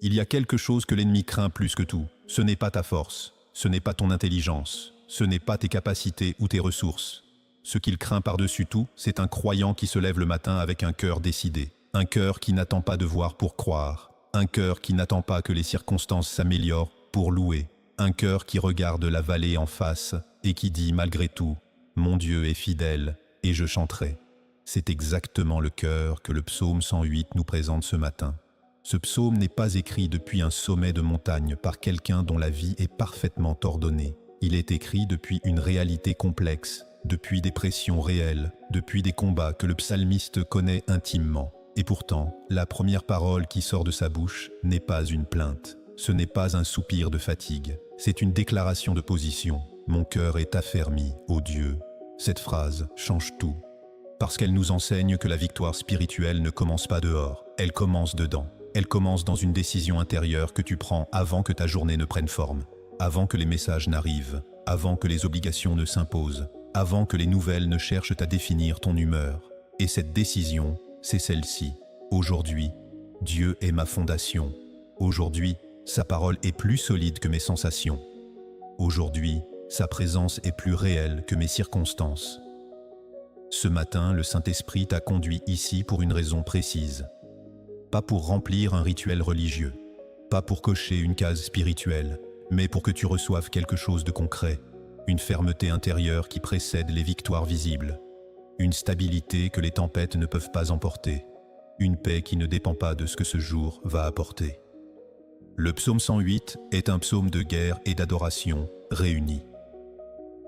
Il y a quelque chose que l'ennemi craint plus que tout. Ce n'est pas ta force, ce n'est pas ton intelligence, ce n'est pas tes capacités ou tes ressources. Ce qu'il craint par-dessus tout, c'est un croyant qui se lève le matin avec un cœur décidé. Un cœur qui n'attend pas de voir pour croire. Un cœur qui n'attend pas que les circonstances s'améliorent pour louer. Un cœur qui regarde la vallée en face et qui dit malgré tout, « Mon Dieu est fidèle et je chanterai ». C'est exactement le cœur que le psaume 108 nous présente ce matin. Ce psaume n'est pas écrit depuis un sommet de montagne par quelqu'un dont la vie est parfaitement ordonnée. Il est écrit depuis une réalité complexe, depuis des pressions réelles, depuis des combats que le psalmiste connaît intimement. Et pourtant, la première parole qui sort de sa bouche n'est pas une plainte. Ce n'est pas un soupir de fatigue. C'est une déclaration de position. « Mon cœur est affermi, ô Dieu ». Cette phrase change tout. Parce qu'elle nous enseigne que la victoire spirituelle ne commence pas dehors, elle commence dedans. Elle commence dans une décision intérieure que tu prends avant que ta journée ne prenne forme, avant que les messages n'arrivent, avant que les obligations ne s'imposent, avant que les nouvelles ne cherchent à définir ton humeur. Et cette décision, c'est celle-ci. Aujourd'hui, Dieu est ma fondation. Aujourd'hui, sa parole est plus solide que mes sensations. Aujourd'hui, sa présence est plus réelle que mes circonstances. Ce matin, le Saint-Esprit t'a conduit ici pour une raison précise. Pas pour remplir un rituel religieux, pas pour cocher une case spirituelle, mais pour que tu reçoives quelque chose de concret, une fermeté intérieure qui précède les victoires visibles, une stabilité que les tempêtes ne peuvent pas emporter, une paix qui ne dépend pas de ce que ce jour va apporter. Le psaume 108 est un psaume de guerre et d'adoration réunis.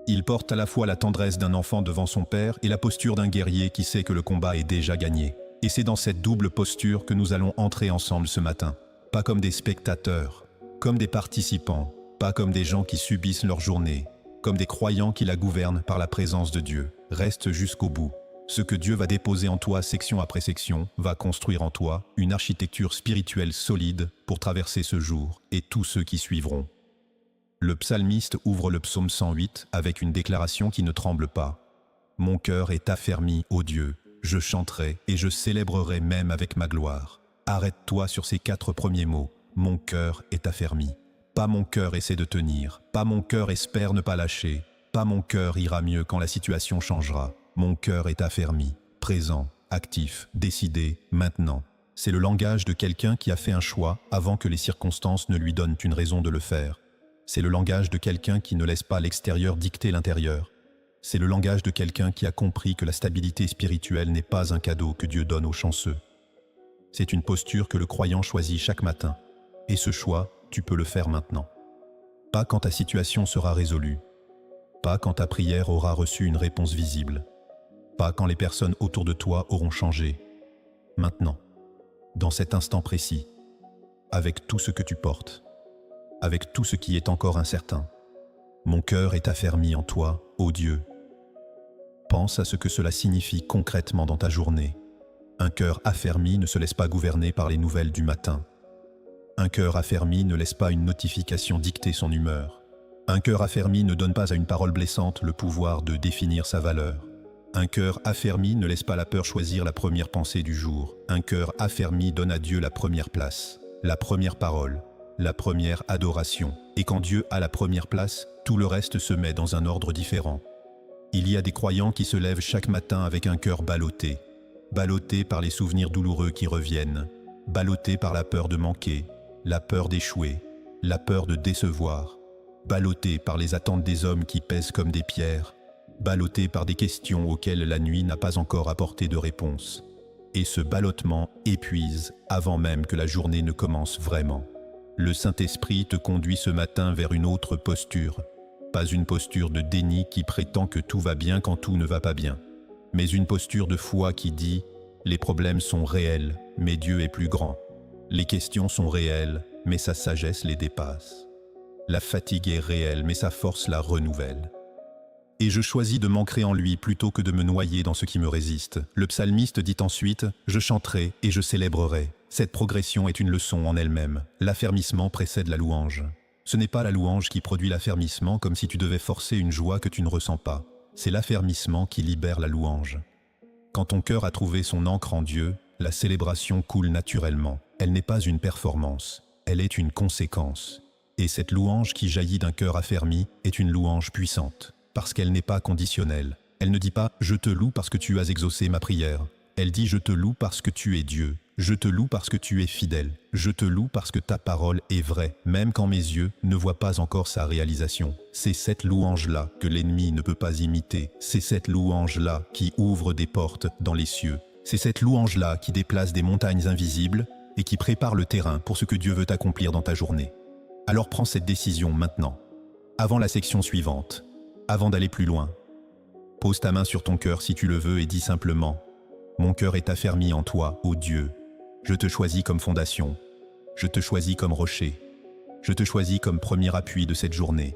Il porte à la fois la tendresse d'un enfant devant son père et la posture d'un guerrier qui sait que le combat est déjà gagné. Et c'est dans cette double posture que nous allons entrer ensemble ce matin. Pas comme des spectateurs, comme des participants, pas comme des gens qui subissent leur journée, comme des croyants qui la gouvernent par la présence de Dieu. Reste jusqu'au bout. Ce que Dieu va déposer en toi section après section va construire en toi une architecture spirituelle solide pour traverser ce jour et tous ceux qui suivront. Le psalmiste ouvre le psaume 108 avec une déclaration qui ne tremble pas. « Mon cœur est affermi, ô Dieu, je chanterai et je célébrerai même avec ma gloire. » Arrête-toi sur ces 4 premiers mots. « Mon cœur est affermi ». Pas mon cœur essaie de tenir, pas mon cœur espère ne pas lâcher, pas mon cœur ira mieux quand la situation changera. Mon cœur est affermi, présent, actif, décidé, maintenant. C'est le langage de quelqu'un qui a fait un choix avant que les circonstances ne lui donnent une raison de le faire. C'est le langage de quelqu'un qui ne laisse pas l'extérieur dicter l'intérieur. C'est le langage de quelqu'un qui a compris que la stabilité spirituelle n'est pas un cadeau que Dieu donne aux chanceux. C'est une posture que le croyant choisit chaque matin. Et ce choix, tu peux le faire maintenant. Pas quand ta situation sera résolue. Pas quand ta prière aura reçu une réponse visible. Pas quand les personnes autour de toi auront changé. Maintenant, dans cet instant précis, avec tout ce que tu portes, avec tout ce qui est encore incertain. Mon cœur est affermi en toi, ô Dieu. Pense à ce que cela signifie concrètement dans ta journée. Un cœur affermi ne se laisse pas gouverner par les nouvelles du matin. Un cœur affermi ne laisse pas une notification dicter son humeur. Un cœur affermi ne donne pas à une parole blessante le pouvoir de définir sa valeur. Un cœur affermi ne laisse pas la peur choisir la première pensée du jour. Un cœur affermi donne à Dieu la première place, la première parole, la première adoration. Et quand Dieu a la première place, tout le reste se met dans un ordre différent. Il y a des croyants qui se lèvent chaque matin avec un cœur ballotté. Ballotté par les souvenirs douloureux qui reviennent. Ballotté par la peur de manquer, la peur d'échouer, la peur de décevoir. Ballotté par les attentes des hommes qui pèsent comme des pierres. Ballotté par des questions auxquelles la nuit n'a pas encore apporté de réponse. Et ce ballottement épuise avant même que la journée ne commence vraiment. Le Saint-Esprit te conduit ce matin vers une autre posture. Pas une posture de déni qui prétend que tout va bien quand tout ne va pas bien. Mais une posture de foi qui dit « Les problèmes sont réels, mais Dieu est plus grand. Les questions sont réelles, mais sa sagesse les dépasse. La fatigue est réelle, mais sa force la renouvelle. » Et je choisis de m'ancrer en lui plutôt que de me noyer dans ce qui me résiste. Le psalmiste dit ensuite « Je chanterai et je célébrerai ». Cette progression est une leçon en elle-même. L'affermissement précède la louange. Ce n'est pas la louange qui produit l'affermissement comme si tu devais forcer une joie que tu ne ressens pas. C'est l'affermissement qui libère la louange. Quand ton cœur a trouvé son ancre en Dieu, la célébration coule naturellement. Elle n'est pas une performance. elle est une conséquence. Et cette louange qui jaillit d'un cœur affermi est une louange puissante, parce qu'elle n'est pas conditionnelle. Elle ne dit pas « je te loue parce que tu as exaucé ma prière ». Elle dit « je te loue parce que tu es Dieu ». Je te loue parce que tu es fidèle. Je te loue parce que ta parole est vraie, même quand mes yeux ne voient pas encore sa réalisation. C'est cette louange-là que l'ennemi ne peut pas imiter. C'est cette louange-là qui ouvre des portes dans les cieux. C'est cette louange-là qui déplace des montagnes invisibles et qui prépare le terrain pour ce que Dieu veut accomplir dans ta journée. Alors prends cette décision maintenant, avant la section suivante, avant d'aller plus loin. Pose ta main sur ton cœur si tu le veux et dis simplement « Mon cœur est affermi en toi, ô Dieu. Je te choisis comme fondation. Je te choisis comme rocher. Je te choisis comme premier appui de cette journée. »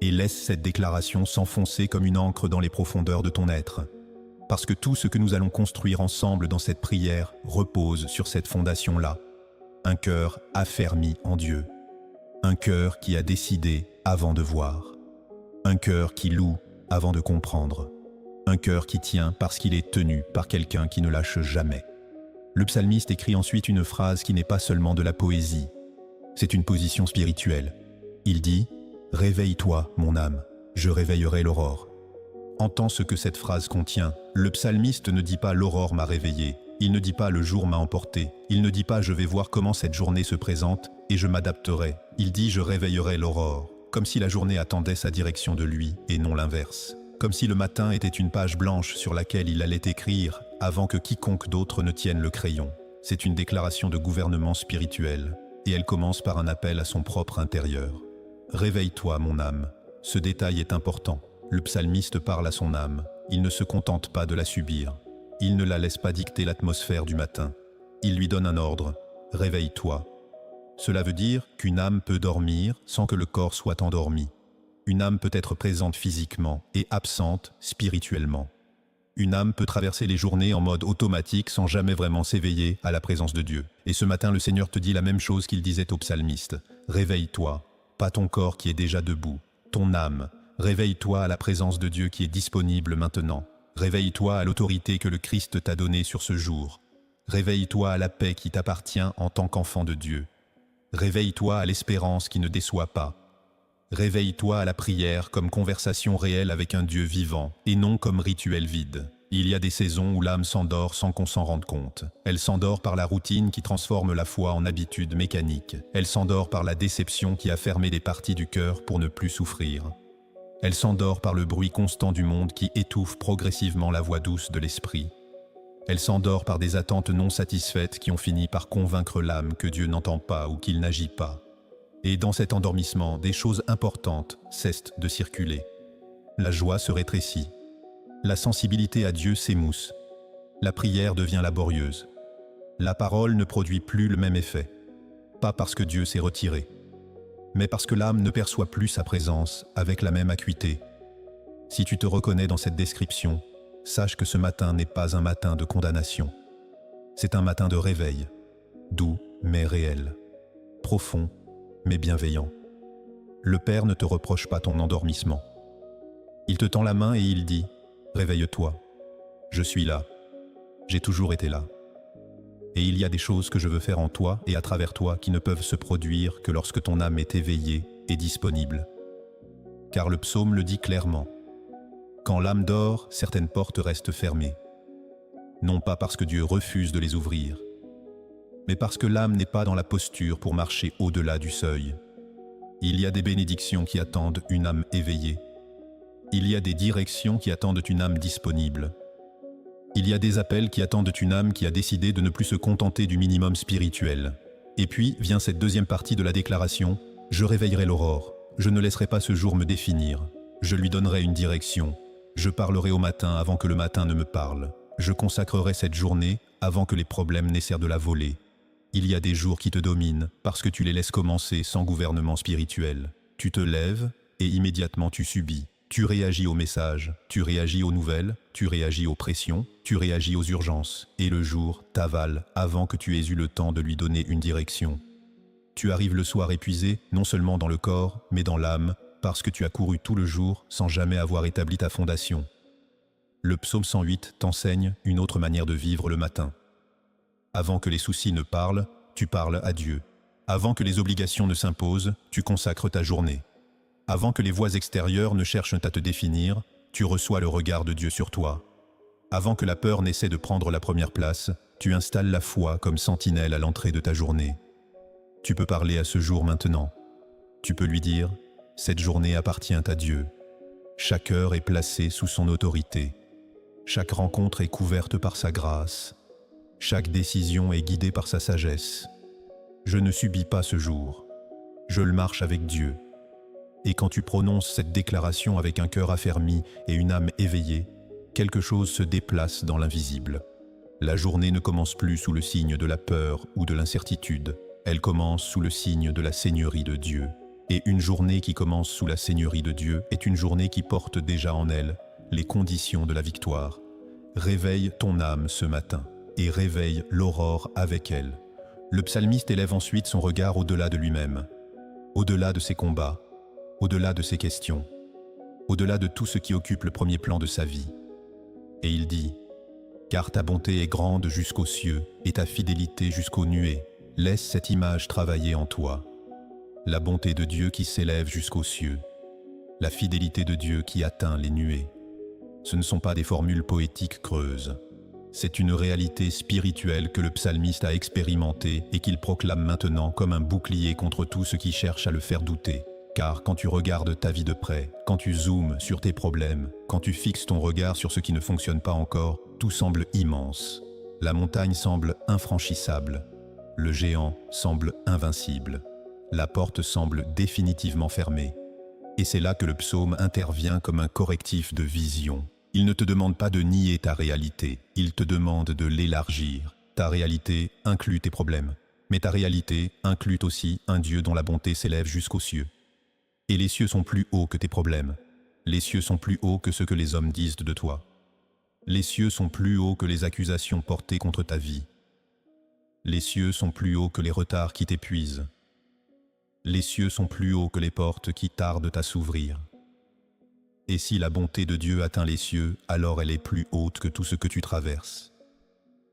Et laisse cette déclaration s'enfoncer comme une encre dans les profondeurs de ton être. Parce que tout ce que nous allons construire ensemble dans cette prière repose sur cette fondation-là. Un cœur affermi en Dieu. Un cœur qui a décidé avant de voir. Un cœur qui loue avant de comprendre. Un cœur qui tient parce qu'il est tenu par quelqu'un qui ne lâche jamais. Le psalmiste écrit ensuite une phrase qui n'est pas seulement de la poésie. C'est une position spirituelle. Il dit « Réveille-toi, mon âme, je réveillerai l'aurore ». Entends ce que cette phrase contient. Le psalmiste ne dit pas « l'aurore m'a réveillé ». Il ne dit pas « le jour m'a emporté ». Il ne dit pas « je vais voir comment cette journée se présente et je m'adapterai ». Il dit « je réveillerai l'aurore », comme si la journée attendait sa direction de lui et non l'inverse. Comme si le matin était une page blanche sur laquelle il allait écrire avant que quiconque d'autre ne tienne le crayon. C'est une déclaration de gouvernement spirituel et elle commence par un appel à son propre intérieur. « Réveille-toi, mon âme ». Ce détail est important. Le psalmiste parle à son âme. Il ne se contente pas de la subir. Il ne la laisse pas dicter l'atmosphère du matin. Il lui donne un ordre. « Réveille-toi ». Cela veut dire qu'une âme peut dormir sans que le corps soit endormi. Une âme peut être présente physiquement et absente spirituellement. Une âme peut traverser les journées en mode automatique sans jamais vraiment s'éveiller à la présence de Dieu. Et ce matin, le Seigneur te dit la même chose qu'il disait au psalmiste. Réveille-toi, pas ton corps qui est déjà debout, ton âme. Réveille-toi à la présence de Dieu qui est disponible maintenant. Réveille-toi à l'autorité que le Christ t'a donnée sur ce jour. Réveille-toi à la paix qui t'appartient en tant qu'enfant de Dieu. Réveille-toi à l'espérance qui ne déçoit pas. Réveille-toi à la prière comme conversation réelle avec un Dieu vivant et non comme rituel vide. Il y a des saisons où l'âme s'endort sans qu'on s'en rende compte. Elle s'endort par la routine qui transforme la foi en habitude mécanique. Elle s'endort par la déception qui a fermé des parties du cœur pour ne plus souffrir. Elle s'endort par le bruit constant du monde qui étouffe progressivement la voix douce de l'esprit. Elle s'endort par des attentes non satisfaites qui ont fini par convaincre l'âme que Dieu n'entend pas ou qu'il n'agit pas. Et dans cet endormissement, des choses importantes cessent de circuler. La joie se rétrécit. La sensibilité à Dieu s'émousse. La prière devient laborieuse. La parole ne produit plus le même effet. Pas parce que Dieu s'est retiré, mais parce que l'âme ne perçoit plus sa présence avec la même acuité. Si tu te reconnais dans cette description, sache que ce matin n'est pas un matin de condamnation. C'est un matin de réveil, doux mais réel, profond mais bienveillant. Le Père ne te reproche pas ton endormissement. Il te tend la main et il dit « Réveille-toi, je suis là, j'ai toujours été là. Et il y a des choses que je veux faire en toi et à travers toi qui ne peuvent se produire que lorsque ton âme est éveillée et disponible. » Car le psaume le dit clairement. Quand l'âme dort, certaines portes restent fermées. Non pas parce que Dieu refuse de les ouvrir, mais parce que l'âme n'est pas dans la posture pour marcher au-delà du seuil. Il y a des bénédictions qui attendent une âme éveillée. Il y a des directions qui attendent une âme disponible. Il y a des appels qui attendent une âme qui a décidé de ne plus se contenter du minimum spirituel. Et puis vient cette deuxième partie de la déclaration « Je réveillerai l'aurore, je ne laisserai pas ce jour me définir, je lui donnerai une direction, je parlerai au matin avant que le matin ne me parle, je consacrerai cette journée avant que les problèmes n'essaient de la voler. » Il y a des jours qui te dominent parce que tu les laisses commencer sans gouvernement spirituel. Tu te lèves et immédiatement tu subis. Tu réagis aux messages, tu réagis aux nouvelles, tu réagis aux pressions, tu réagis aux urgences. Et le jour t'avale avant que tu aies eu le temps de lui donner une direction. Tu arrives le soir épuisé, non seulement dans le corps, mais dans l'âme, parce que tu as couru tout le jour sans jamais avoir établi ta fondation. Le psaume 108 t'enseigne une autre manière de vivre le matin. Avant que les soucis ne parlent, tu parles à Dieu. Avant que les obligations ne s'imposent, tu consacres ta journée. Avant que les voix extérieures ne cherchent à te définir, tu reçois le regard de Dieu sur toi. Avant que la peur n'essaie de prendre la première place, tu installes la foi comme sentinelle à l'entrée de ta journée. Tu peux parler à ce jour maintenant. Tu peux lui dire, cette journée appartient à Dieu. Chaque heure est placée sous son autorité. Chaque rencontre est couverte par sa grâce. Chaque décision est guidée par sa sagesse. Je ne subis pas ce jour. Je le marche avec Dieu. Et quand tu prononces cette déclaration avec un cœur affermi et une âme éveillée, quelque chose se déplace dans l'invisible. La journée ne commence plus sous le signe de la peur ou de l'incertitude. Elle commence sous le signe de la Seigneurie de Dieu. Et une journée qui commence sous la Seigneurie de Dieu est une journée qui porte déjà en elle les conditions de la victoire. Réveille ton âme ce matin et réveille l'aurore avec elle. Le psalmiste élève ensuite son regard au-delà de lui-même, au-delà de ses combats, au-delà de ses questions, au-delà de tout ce qui occupe le premier plan de sa vie. Et il dit, « Car ta bonté est grande jusqu'aux cieux et ta fidélité jusqu'aux nuées. Laisse cette image travailler en toi. La bonté de Dieu qui s'élève jusqu'aux cieux, la fidélité de Dieu qui atteint les nuées. Ce ne sont pas des formules poétiques creuses. C'est une réalité spirituelle que le psalmiste a expérimentée et qu'il proclame maintenant comme un bouclier contre tout ce qui cherche à le faire douter. Car quand tu regardes ta vie de près, quand tu zoomes sur tes problèmes, quand tu fixes ton regard sur ce qui ne fonctionne pas encore, tout semble immense. La montagne semble infranchissable. Le géant semble invincible. La porte semble définitivement fermée. Et c'est là que le psaume intervient comme un correctif de vision. Il ne te demande pas de nier ta réalité, il te demande de l'élargir. Ta réalité inclut tes problèmes, mais ta réalité inclut aussi un Dieu dont la bonté s'élève jusqu'aux cieux. Et les cieux sont plus hauts que tes problèmes. Les cieux sont plus hauts que ce que les hommes disent de toi. Les cieux sont plus hauts que les accusations portées contre ta vie. Les cieux sont plus hauts que les retards qui t'épuisent. Les cieux sont plus hauts que les portes qui tardent à s'ouvrir. Et si la bonté de Dieu atteint les cieux, alors elle est plus haute que tout ce que tu traverses.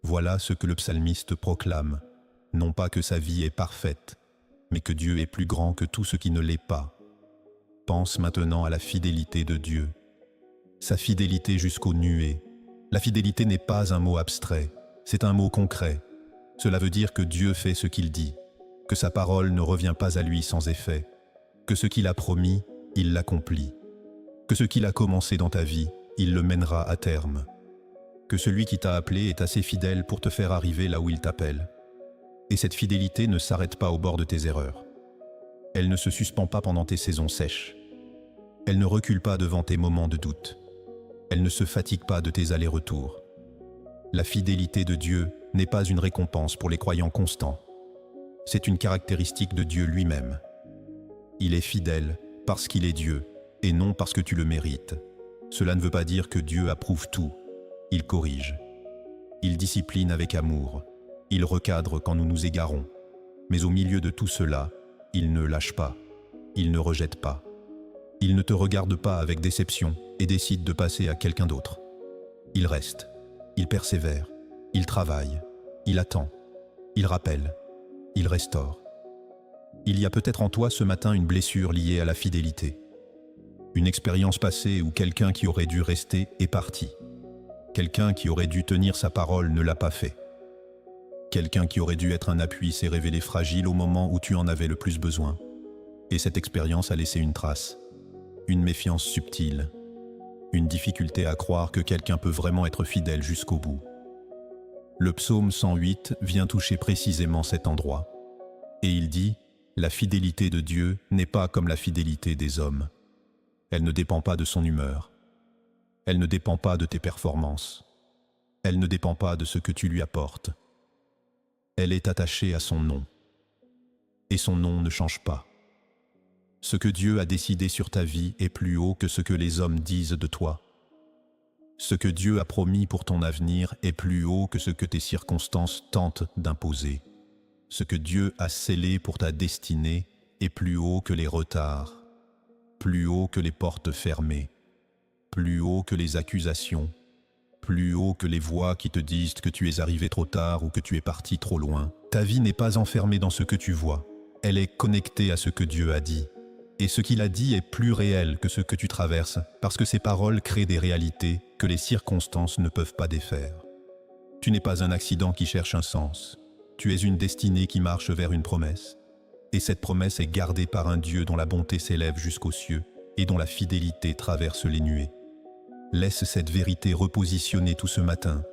Voilà ce que le psalmiste proclame, non pas que sa vie est parfaite, mais que Dieu est plus grand que tout ce qui ne l'est pas. Pense maintenant à la fidélité de Dieu, sa fidélité jusqu'aux nuées. La fidélité n'est pas un mot abstrait, c'est un mot concret. Cela veut dire que Dieu fait ce qu'il dit, que sa parole ne revient pas à lui sans effet, que ce qu'il a promis, il l'accomplit, que ce qu'il a commencé dans ta vie, il le mènera à terme, que celui qui t'a appelé est assez fidèle pour te faire arriver là où il t'appelle. Et cette fidélité ne s'arrête pas au bord de tes erreurs. Elle ne se suspend pas pendant tes saisons sèches. Elle ne recule pas devant tes moments de doute. Elle ne se fatigue pas de tes allers-retours. La fidélité de Dieu n'est pas une récompense pour les croyants constants. C'est une caractéristique de Dieu lui-même. Il est fidèle parce qu'il est Dieu et non parce que tu le mérites. Cela ne veut pas dire que Dieu approuve tout. Il corrige. Il discipline avec amour. Il recadre quand nous nous égarons. Mais au milieu de tout cela, il ne lâche pas. Il ne rejette pas. Il ne te regarde pas avec déception et décide de passer à quelqu'un d'autre. Il reste. Il persévère. Il travaille. Il attend. Il rappelle. Il restaure. Il y a peut-être en toi ce matin une blessure liée à la fidélité. Une expérience passée où quelqu'un qui aurait dû rester est parti. Quelqu'un qui aurait dû tenir sa parole ne l'a pas fait. Quelqu'un qui aurait dû être un appui s'est révélé fragile au moment où tu en avais le plus besoin. Et cette expérience a laissé une trace, une méfiance subtile, une difficulté à croire que quelqu'un peut vraiment être fidèle jusqu'au bout. Le psaume 108 vient toucher précisément cet endroit. Et il dit, « La fidélité de Dieu n'est pas comme la fidélité des hommes. Elle ne dépend pas de son humeur. Elle ne dépend pas de tes performances. Elle ne dépend pas de ce que tu lui apportes. Elle est attachée à son nom. Et son nom ne change pas. Ce que Dieu a décidé sur ta vie est plus haut que ce que les hommes disent de toi. Ce que Dieu a promis pour ton avenir est plus haut que ce que tes circonstances tentent d'imposer. Ce que Dieu a scellé pour ta destinée est plus haut que les retards, plus haut que les portes fermées, plus haut que les accusations, plus haut que les voix qui te disent que tu es arrivé trop tard ou que tu es parti trop loin. Ta vie n'est pas enfermée dans ce que tu vois. elle est connectée à ce que Dieu a dit. Et ce qu'il a dit est plus réel que ce que tu traverses, parce que ces paroles créent des réalités que les circonstances ne peuvent pas défaire. Tu n'es pas un accident qui cherche un sens. Tu es une destinée qui marche vers une promesse. Et cette promesse est gardée par un Dieu dont la bonté s'élève jusqu'aux cieux et dont la fidélité traverse les nuées. Laisse cette vérité repositionner tout ce matin.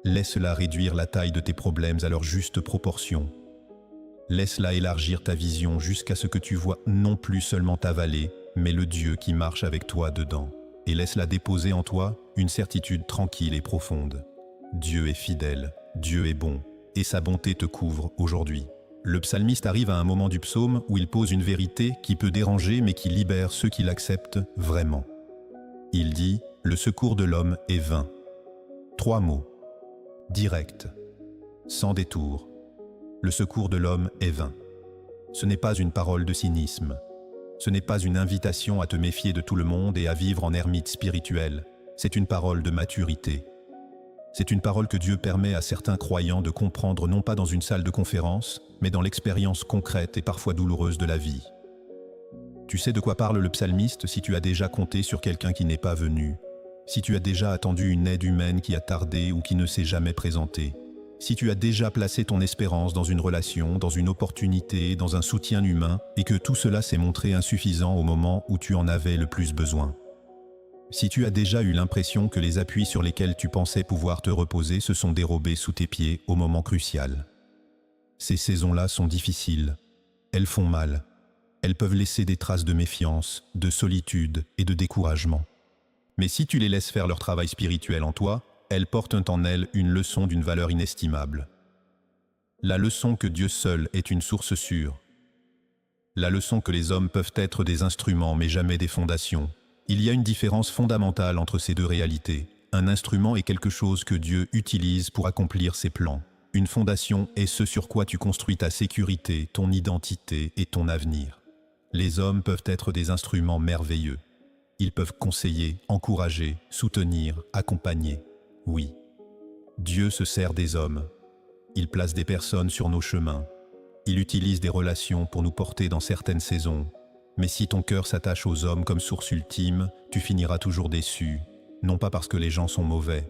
Laisse-la réduire la taille de tes problèmes à leur juste proportion. Laisse-la élargir ta vision jusqu'à ce que tu vois non plus seulement ta vallée, mais le Dieu qui marche avec toi dedans. Et laisse-la déposer en toi une certitude tranquille et profonde. Dieu est fidèle, Dieu est bon, et sa bonté te couvre aujourd'hui. Le psalmiste arrive à un moment du psaume où il pose une vérité qui peut déranger mais qui libère ceux qui l'acceptent vraiment. Il dit « Le secours de l'homme est vain ». 3 mots. Direct, sans détour. Le secours de l'homme est vain. Ce n'est pas une parole de cynisme. Ce n'est pas une invitation à te méfier de tout le monde et à vivre en ermite spirituel. C'est une parole de maturité. C'est une parole que Dieu permet à certains croyants de comprendre non pas dans une salle de conférence, mais dans l'expérience concrète et parfois douloureuse de la vie. Tu sais de quoi parle le psalmiste si tu as déjà compté sur quelqu'un qui n'est pas venu, si tu as déjà attendu une aide humaine qui a tardé ou qui ne s'est jamais présentée, si tu as déjà placé ton espérance dans une relation, dans une opportunité, dans un soutien humain, et que tout cela s'est montré insuffisant au moment où tu en avais le plus besoin. Si tu as déjà eu l'impression que les appuis sur lesquels tu pensais pouvoir te reposer se sont dérobés sous tes pieds au moment crucial. Ces saisons-là sont difficiles. Elles font mal. Elles peuvent laisser des traces de méfiance, de solitude et de découragement. Mais si tu les laisses faire leur travail spirituel en toi, elles portent en elles une leçon d'une valeur inestimable. La leçon que Dieu seul est une source sûre. La leçon que les hommes peuvent être des instruments mais jamais des fondations. Il y a une différence fondamentale entre ces deux réalités. Un instrument est quelque chose que Dieu utilise pour accomplir ses plans. Une fondation est ce sur quoi tu construis ta sécurité, ton identité et ton avenir. Les hommes peuvent être des instruments merveilleux. Ils peuvent conseiller, encourager, soutenir, accompagner. Oui, Dieu se sert des hommes. Il place des personnes sur nos chemins. Il utilise des relations pour nous porter dans certaines saisons. Mais si ton cœur s'attache aux hommes comme source ultime, tu finiras toujours déçu, non pas parce que les gens sont mauvais,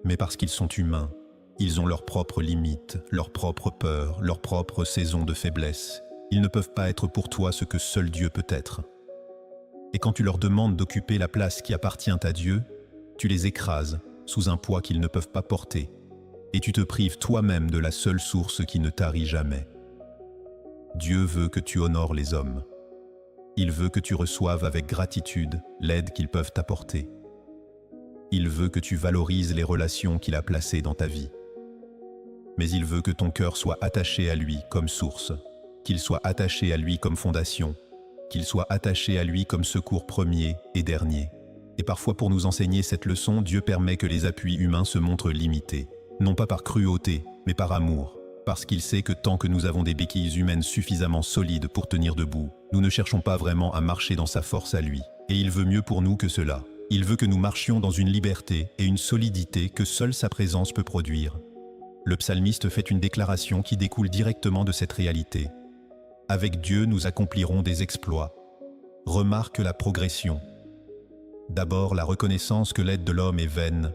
mais parce qu'ils sont humains. Ils ont leurs propres limites, leurs propres peurs, leurs propres saisons de faiblesse. Ils ne peuvent pas être pour toi ce que seul Dieu peut être. Et quand tu leur demandes d'occuper la place qui appartient à Dieu, tu les écrases sous un poids qu'ils ne peuvent pas porter, et tu te prives toi-même de la seule source qui ne tarit jamais. Dieu veut que tu honores les hommes. Il veut que tu reçoives avec gratitude l'aide qu'ils peuvent t'apporter. Il veut que tu valorises les relations qu'il a placées dans ta vie. Mais il veut que ton cœur soit attaché à lui comme source, qu'il soit attaché à lui comme fondation, qu'il soit attaché à lui comme secours premier et dernier. Et parfois pour nous enseigner cette leçon, Dieu permet que les appuis humains se montrent limités, non pas par cruauté, mais par amour. Parce qu'il sait que tant que nous avons des béquilles humaines suffisamment solides pour tenir debout, nous ne cherchons pas vraiment à marcher dans sa force à lui. Et il veut mieux pour nous que cela. Il veut que nous marchions dans une liberté et une solidité que seule sa présence peut produire. Le psalmiste fait une déclaration qui découle directement de cette réalité. Avec Dieu, nous accomplirons des exploits. Remarque la progression. D'abord, la reconnaissance que l'aide de l'homme est vaine.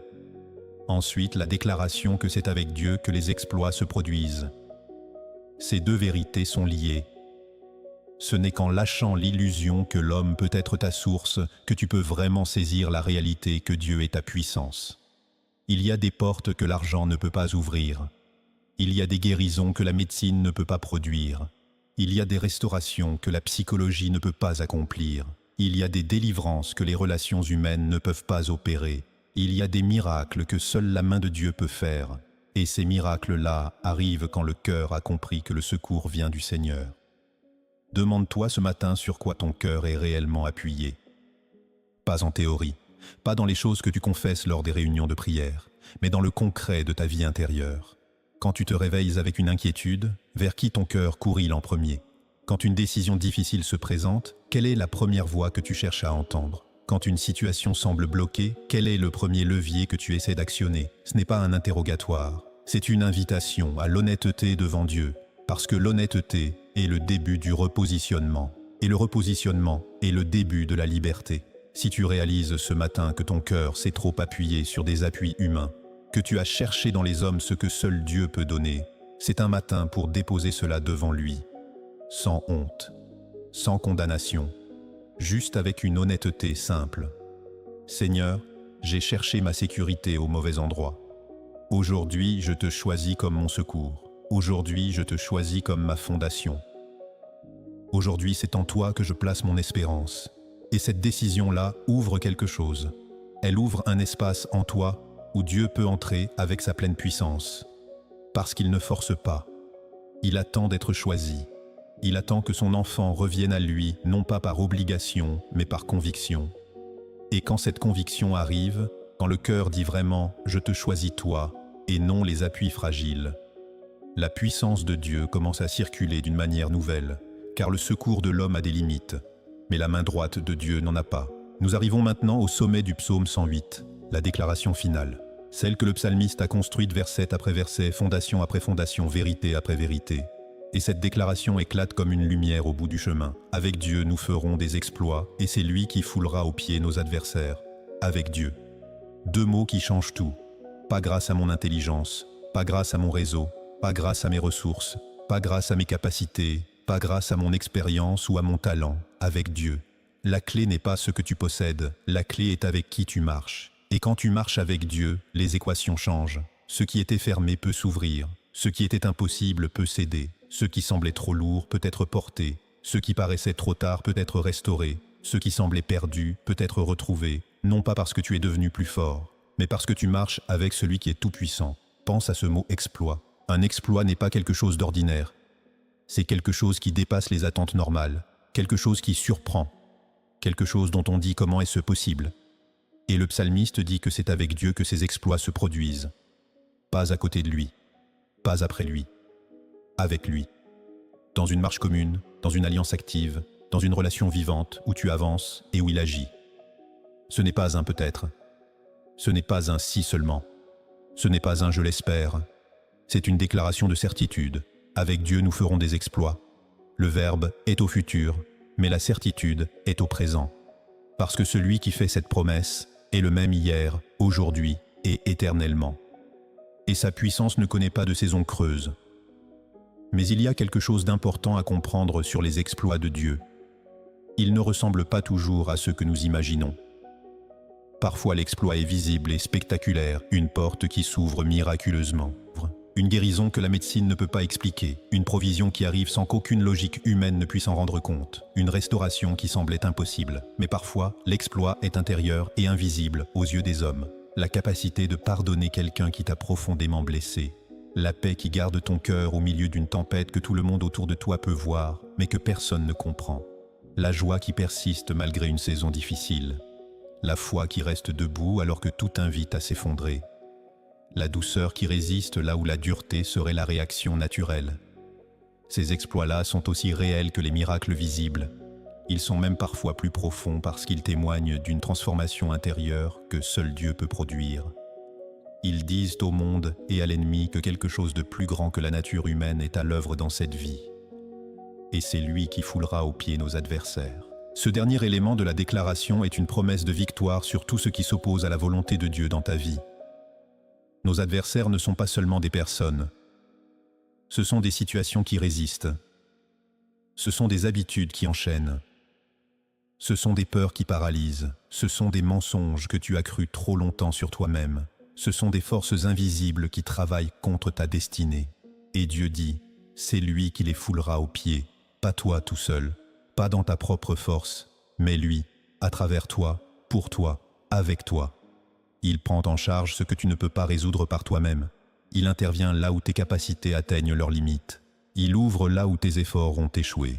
Ensuite, la déclaration que c'est avec Dieu que les exploits se produisent. Ces deux vérités sont liées. Ce n'est qu'en lâchant l'illusion que l'homme peut être ta source que tu peux vraiment saisir la réalité que Dieu est ta puissance. Il y a des portes que l'argent ne peut pas ouvrir. Il y a des guérisons que la médecine ne peut pas produire. Il y a des restaurations que la psychologie ne peut pas accomplir. Il y a des délivrances que les relations humaines ne peuvent pas opérer. Il y a des miracles que seule la main de Dieu peut faire. Et ces miracles-là arrivent quand le cœur a compris que le secours vient du Seigneur. Demande-toi ce matin sur quoi ton cœur est réellement appuyé. Pas en théorie, pas dans les choses que tu confesses lors des réunions de prière, mais dans le concret de ta vie intérieure. Quand tu te réveilles avec une inquiétude, vers qui ton cœur court-il en premier? Quand une décision difficile se présente, quelle est la première voix que tu cherches à entendre? Quand une situation semble bloquée, quel est le premier levier que tu essaies d'actionner? Ce n'est pas un interrogatoire, c'est une invitation à l'honnêteté devant Dieu. Parce que l'honnêteté est le début du repositionnement. Et le repositionnement est le début de la liberté. Si tu réalises ce matin que ton cœur s'est trop appuyé sur des appuis humains, que tu as cherché dans les hommes ce que seul Dieu peut donner, c'est un matin pour déposer cela devant lui, sans honte, sans condamnation, juste avec une honnêteté simple. Seigneur, j'ai cherché ma sécurité au mauvais endroit. Aujourd'hui, je te choisis comme mon secours. Aujourd'hui, je te choisis comme ma fondation. Aujourd'hui, c'est en toi que je place mon espérance. Et cette décision-là ouvre quelque chose. Elle ouvre un espace en toi où Dieu peut entrer avec sa pleine puissance. Parce qu'il ne force pas. Il attend d'être choisi. Il attend que son enfant revienne à lui, non pas par obligation, mais par conviction. Et quand cette conviction arrive, quand le cœur dit vraiment « Je te choisis toi » et non les appuis fragiles, la puissance de Dieu commence à circuler d'une manière nouvelle, car le secours de l'homme a des limites, mais la main droite de Dieu n'en a pas. Nous arrivons maintenant au sommet du psaume 108, la déclaration finale, celle que le psalmiste a construite verset après verset, fondation après fondation, vérité après vérité. Et cette déclaration éclate comme une lumière au bout du chemin. Avec Dieu, nous ferons des exploits, et c'est lui qui foulera aux pieds nos adversaires. Avec Dieu. Deux mots qui changent tout. Pas grâce à mon intelligence, pas grâce à mon réseau, pas grâce à mes ressources, pas grâce à mes capacités, pas grâce à mon expérience ou à mon talent. Avec Dieu. La clé n'est pas ce que tu possèdes, la clé est avec qui tu marches. Et quand tu marches avec Dieu, les équations changent. Ce qui était fermé peut s'ouvrir. Ce qui était impossible peut céder. Ce qui semblait trop lourd peut être porté. Ce qui paraissait trop tard peut être restauré. Ce qui semblait perdu peut être retrouvé. Non pas parce que tu es devenu plus fort, mais parce que tu marches avec celui qui est tout-puissant. Pense à ce mot exploit. Un exploit n'est pas quelque chose d'ordinaire. C'est quelque chose qui dépasse les attentes normales. Quelque chose qui surprend. Quelque chose dont on dit comment est-ce possible. Et le psalmiste dit que c'est avec Dieu que ces exploits se produisent. Pas à côté de lui. Pas après lui. Avec lui. Dans une marche commune, dans une alliance active, dans une relation vivante où tu avances et où il agit. Ce n'est pas un peut-être. Ce n'est pas un si seulement. Ce n'est pas un je l'espère. C'est une déclaration de certitude. Avec Dieu, nous ferons des exploits. Le verbe est au futur, mais la certitude est au présent. Parce que celui qui fait cette promesse est le même hier, aujourd'hui et éternellement. Et sa puissance ne connaît pas de saison creuse. Mais il y a quelque chose d'important à comprendre sur les exploits de Dieu. Ils ne ressemblent pas toujours à ceux que nous imaginons. Parfois l'exploit est visible et spectaculaire, une porte qui s'ouvre miraculeusement. Une guérison que la médecine ne peut pas expliquer, une provision qui arrive sans qu'aucune logique humaine ne puisse en rendre compte, une restauration qui semblait impossible. Mais parfois, l'exploit est intérieur et invisible aux yeux des hommes. La capacité de pardonner quelqu'un qui t'a profondément blessé. La paix qui garde ton cœur au milieu d'une tempête que tout le monde autour de toi peut voir, mais que personne ne comprend. La joie qui persiste malgré une saison difficile. La foi qui reste debout alors que tout invite à s'effondrer. La douceur qui résiste là où la dureté serait la réaction naturelle. Ces exploits-là sont aussi réels que les miracles visibles. Ils sont même parfois plus profonds parce qu'ils témoignent d'une transformation intérieure que seul Dieu peut produire. Ils disent au monde et à l'ennemi que quelque chose de plus grand que la nature humaine est à l'œuvre dans cette vie. Et c'est lui qui foulera aux pieds nos adversaires. Ce dernier élément de la déclaration est une promesse de victoire sur tout ce qui s'oppose à la volonté de Dieu dans ta vie. Nos adversaires ne sont pas seulement des personnes. Ce sont des situations qui résistent. Ce sont des habitudes qui enchaînent. Ce sont des peurs qui paralysent. Ce sont des mensonges que tu as crus trop longtemps sur toi-même. Ce sont des forces invisibles qui travaillent contre ta destinée. Et Dieu dit, c'est lui qui les foulera aux pieds, pas toi tout seul, pas dans ta propre force, mais lui, à travers toi, pour toi, avec toi. Il prend en charge ce que tu ne peux pas résoudre par toi-même. Il intervient là où tes capacités atteignent leurs limites. Il ouvre là où tes efforts ont échoué.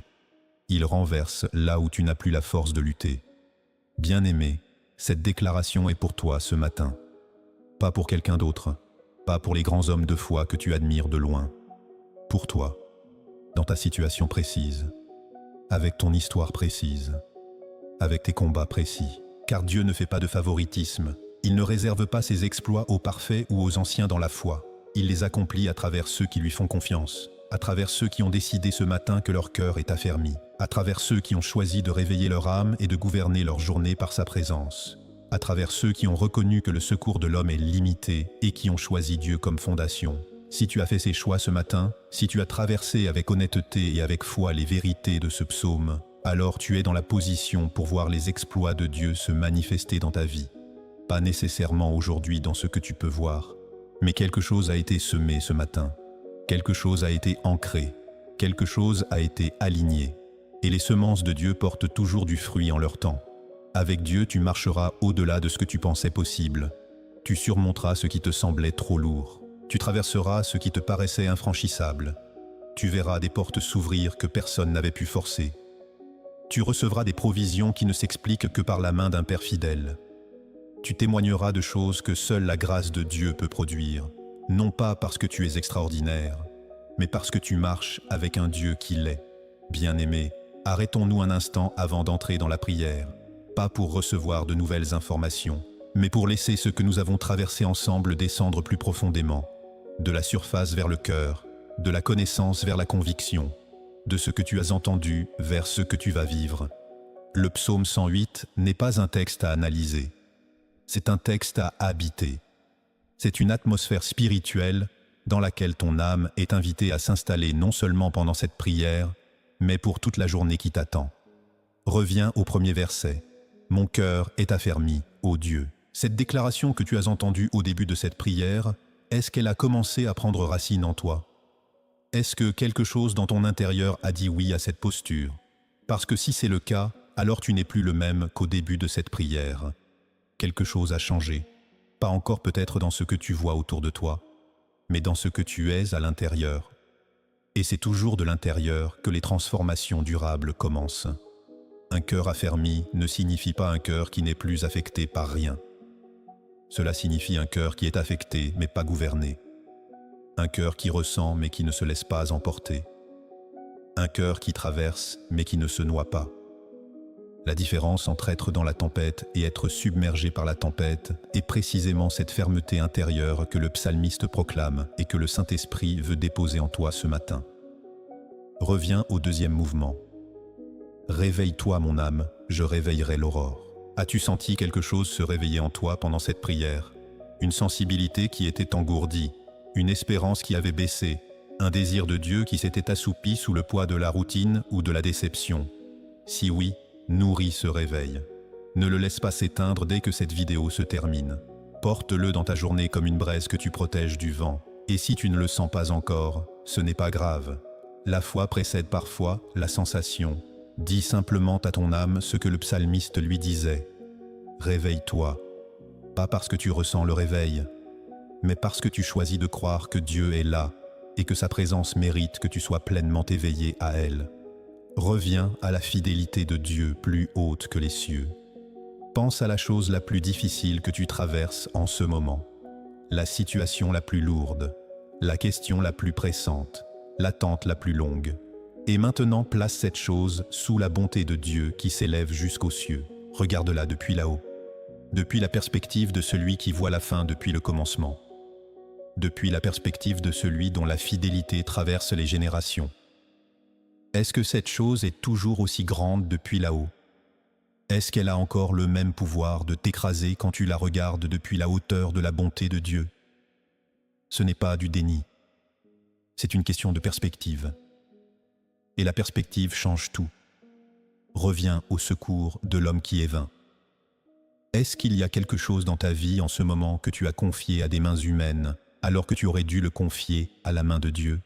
Il renverse là où tu n'as plus la force de lutter. Bien-aimé, cette déclaration est pour toi ce matin. Pas pour quelqu'un d'autre, pas pour les grands hommes de foi que tu admires de loin. Pour toi, dans ta situation précise, avec ton histoire précise, avec tes combats précis. Car Dieu ne fait pas de favoritisme. Il ne réserve pas ses exploits aux parfaits ou aux anciens dans la foi. Il les accomplit à travers ceux qui lui font confiance. à travers ceux qui ont décidé ce matin que leur cœur est affermi, à travers ceux qui ont choisi de réveiller leur âme et de gouverner leur journée par sa présence, à travers ceux qui ont reconnu que le secours de l'homme est limité et qui ont choisi Dieu comme fondation. Si tu as fait ces choix ce matin, si tu as traversé avec honnêteté et avec foi les vérités de ce psaume, alors tu es dans la position pour voir les exploits de Dieu se manifester dans ta vie. Pas nécessairement aujourd'hui dans ce que tu peux voir, mais quelque chose a été semé ce matin. Quelque chose a été ancré, quelque chose a été aligné. Et les semences de Dieu portent toujours du fruit en leur temps. Avec Dieu, tu marcheras au-delà de ce que tu pensais possible. Tu surmonteras ce qui te semblait trop lourd. Tu traverseras ce qui te paraissait infranchissable. Tu verras des portes s'ouvrir que personne n'avait pu forcer. Tu recevras des provisions qui ne s'expliquent que par la main d'un Père fidèle. Tu témoigneras de choses que seule la grâce de Dieu peut produire, non pas parce que tu es extraordinaire, mais parce que tu marches avec un Dieu qui l'est. Bien-aimé, arrêtons-nous un instant avant d'entrer dans la prière, pas pour recevoir de nouvelles informations, mais pour laisser ce que nous avons traversé ensemble descendre plus profondément, de la surface vers le cœur, de la connaissance vers la conviction, de ce que tu as entendu vers ce que tu vas vivre. Le psaume 108 n'est pas un texte à analyser, c'est un texte à habiter. C'est une atmosphère spirituelle dans laquelle ton âme est invitée à s'installer non seulement pendant cette prière, mais pour toute la journée qui t'attend. Reviens au premier verset. « Mon cœur est affermi, ô Dieu ». Cette déclaration que tu as entendue au début de cette prière, est-ce qu'elle a commencé à prendre racine en toi? Est-ce que quelque chose dans ton intérieur a dit oui à cette posture? Parce que si c'est le cas, alors tu n'es plus le même qu'au début de cette prière. Quelque chose a changé. Pas encore peut-être dans ce que tu vois autour de toi, mais dans ce que tu es à l'intérieur. Et c'est toujours de l'intérieur que les transformations durables commencent. Un cœur affermi ne signifie pas un cœur qui n'est plus affecté par rien. Cela signifie un cœur qui est affecté mais pas gouverné. Un cœur qui ressent mais qui ne se laisse pas emporter. Un cœur qui traverse mais qui ne se noie pas. La différence entre être dans la tempête et être submergé par la tempête est précisément cette fermeté intérieure que le psalmiste proclame et que le Saint-Esprit veut déposer en toi ce matin. Reviens au deuxième mouvement. Réveille-toi mon âme, je réveillerai l'aurore. As-tu senti quelque chose se réveiller en toi pendant cette prière? Une sensibilité qui était engourdie, une espérance qui avait baissé, un désir de Dieu qui s'était assoupi sous le poids de la routine ou de la déception? Si oui, nourris ce réveil. Ne le laisse pas s'éteindre dès que cette vidéo se termine. Porte-le dans ta journée comme une braise que tu protèges du vent. Et si tu ne le sens pas encore, ce n'est pas grave. La foi précède parfois la sensation. Dis simplement à ton âme ce que le psalmiste lui disait. Réveille-toi. Pas parce que tu ressens le réveil, mais parce que tu choisis de croire que Dieu est là et que sa présence mérite que tu sois pleinement éveillé à elle. Reviens à la fidélité de Dieu plus haute que les cieux. Pense à la chose la plus difficile que tu traverses en ce moment, la situation la plus lourde, la question la plus pressante, l'attente la plus longue. Et maintenant place cette chose sous la bonté de Dieu qui s'élève jusqu'aux cieux. Regarde-la depuis là-haut, depuis la perspective de celui qui voit la fin depuis le commencement, depuis la perspective de celui dont la fidélité traverse les générations. Est-ce que cette chose est toujours aussi grande depuis là-haut? Est-ce qu'elle a encore le même pouvoir de t'écraser quand tu la regardes depuis la hauteur de la bonté de Dieu? Ce n'est pas du déni, c'est une question de perspective. Et la perspective change tout. Reviens au secours de l'homme qui est vain. Est-ce qu'il y a quelque chose dans ta vie en ce moment que tu as confié à des mains humaines alors que tu aurais dû le confier à la main de Dieu?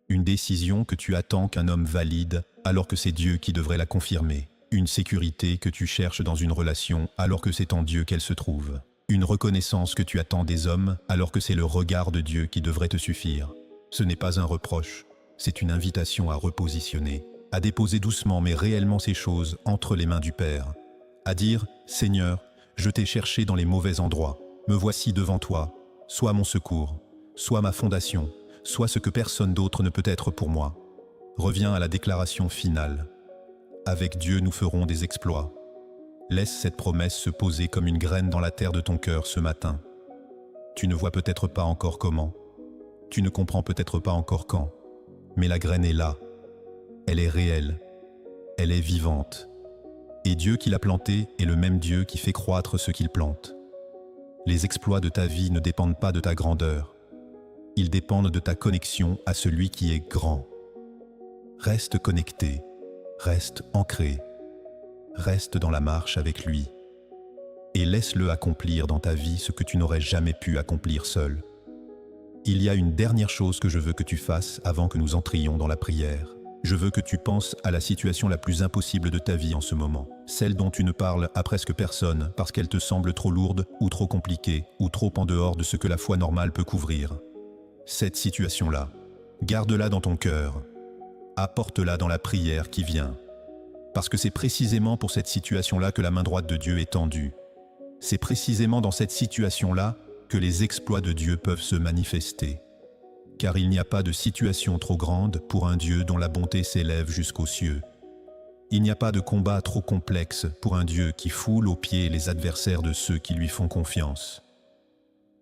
Une décision que tu attends qu'un homme valide alors que c'est Dieu qui devrait la confirmer. Une sécurité que tu cherches dans une relation alors que c'est en Dieu qu'elle se trouve. Une reconnaissance que tu attends des hommes alors que c'est le regard de Dieu qui devrait te suffire. Ce n'est pas un reproche, c'est une invitation à repositionner, à déposer doucement mais réellement ces choses entre les mains du Père. À dire « Seigneur, je t'ai cherché dans les mauvais endroits, me voici devant toi, sois mon secours, sois ma fondation, sois ce que personne d'autre ne peut être pour moi. » Reviens à la déclaration finale. Avec Dieu nous ferons des exploits. Laisse cette promesse se poser comme une graine dans la terre de ton cœur ce matin. Tu ne vois peut-être pas encore comment. Tu ne comprends peut-être pas encore quand. Mais la graine est là. Elle est réelle. Elle est vivante. Et Dieu qui l'a plantée est le même Dieu qui fait croître ce qu'il plante. Les exploits de ta vie ne dépendent pas de ta grandeur. Ils dépendent de ta connexion à celui qui est grand. Reste connecté, reste ancré, reste dans la marche avec lui. Et laisse-le accomplir dans ta vie ce que tu n'aurais jamais pu accomplir seul. Il y a une dernière chose que je veux que tu fasses avant que nous entrions dans la prière. Je veux que tu penses à la situation la plus impossible de ta vie en ce moment. Celle dont tu ne parles à presque personne parce qu'elle te semble trop lourde ou trop compliquée ou trop en dehors de ce que la foi normale peut couvrir. Cette situation-là, garde-la dans ton cœur. Apporte-la dans la prière qui vient. Parce que c'est précisément pour cette situation-là que la main droite de Dieu est tendue. C'est précisément dans cette situation-là que les exploits de Dieu peuvent se manifester. Car il n'y a pas de situation trop grande pour un Dieu dont la bonté s'élève jusqu'aux cieux. Il n'y a pas de combat trop complexe pour un Dieu qui foule aux pieds les adversaires de ceux qui lui font confiance.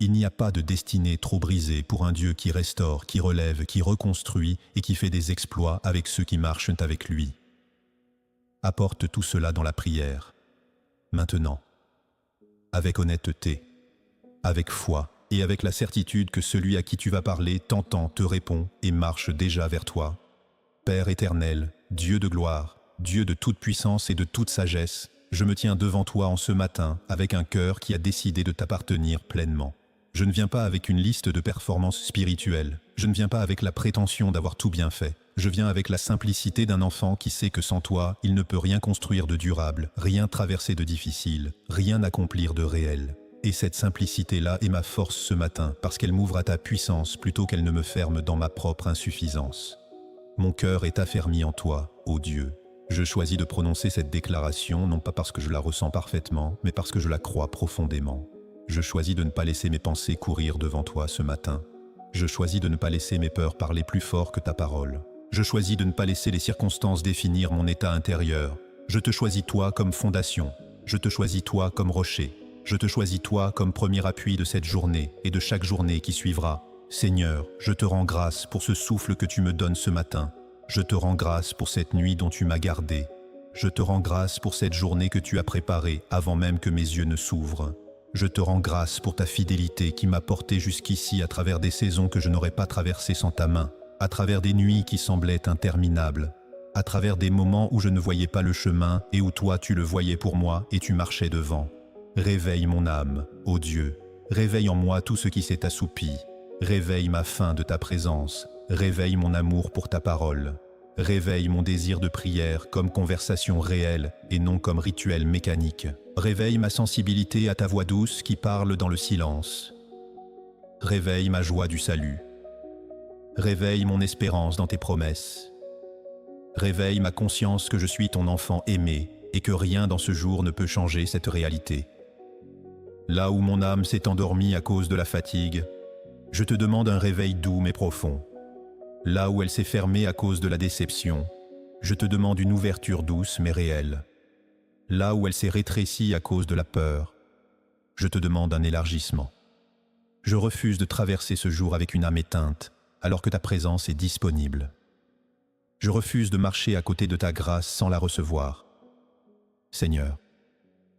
Il n'y a pas de destinée trop brisée pour un Dieu qui restaure, qui relève, qui reconstruit et qui fait des exploits avec ceux qui marchent avec lui. Apporte tout cela dans la prière, maintenant, avec honnêteté, avec foi et avec la certitude que celui à qui tu vas parler t'entend, te répond et marche déjà vers toi. Père éternel, Dieu de gloire, Dieu de toute puissance et de toute sagesse, je me tiens devant toi en ce matin avec un cœur qui a décidé de t'appartenir pleinement. Je ne viens pas avec une liste de performances spirituelles, je ne viens pas avec la prétention d'avoir tout bien fait. Je viens avec la simplicité d'un enfant qui sait que sans toi, il ne peut rien construire de durable, rien traverser de difficile, rien accomplir de réel. Et cette simplicité-là est ma force ce matin, parce qu'elle m'ouvre à ta puissance plutôt qu'elle ne me ferme dans ma propre insuffisance. Mon cœur est affermi en toi, ô Dieu. Je choisis de prononcer cette déclaration, non pas parce que je la ressens parfaitement, mais parce que je la crois profondément. Je choisis de ne pas laisser mes pensées courir devant toi ce matin. Je choisis de ne pas laisser mes peurs parler plus fort que ta parole. Je choisis de ne pas laisser les circonstances définir mon état intérieur. Je te choisis toi comme fondation. Je te choisis toi comme rocher. Je te choisis toi comme premier appui de cette journée et de chaque journée qui suivra. Seigneur, je te rends grâce pour ce souffle que tu me donnes ce matin. Je te rends grâce pour cette nuit dont tu m'as gardé. Je te rends grâce pour cette journée que tu as préparée avant même que mes yeux ne s'ouvrent. Je te rends grâce pour ta fidélité qui m'a porté jusqu'ici à travers des saisons que je n'aurais pas traversées sans ta main, à travers des nuits qui semblaient interminables, à travers des moments où je ne voyais pas le chemin et où toi tu le voyais pour moi et tu marchais devant. Réveille mon âme, ô Dieu, réveille en moi tout ce qui s'est assoupi, réveille ma faim de ta présence, réveille mon amour pour ta parole, réveille mon désir de prière comme conversation réelle et non comme rituel mécanique. Réveille ma sensibilité à ta voix douce qui parle dans le silence. Réveille ma joie du salut. Réveille mon espérance dans tes promesses. Réveille ma conscience que je suis ton enfant aimé et que rien dans ce jour ne peut changer cette réalité. Là où mon âme s'est endormie à cause de la fatigue, je te demande un réveil doux mais profond. Là où elle s'est fermée à cause de la déception, je te demande une ouverture douce mais réelle. Là où elle s'est rétrécie à cause de la peur, je te demande un élargissement. Je refuse de traverser ce jour avec une âme éteinte, alors que ta présence est disponible. Je refuse de marcher à côté de ta grâce sans la recevoir. Seigneur,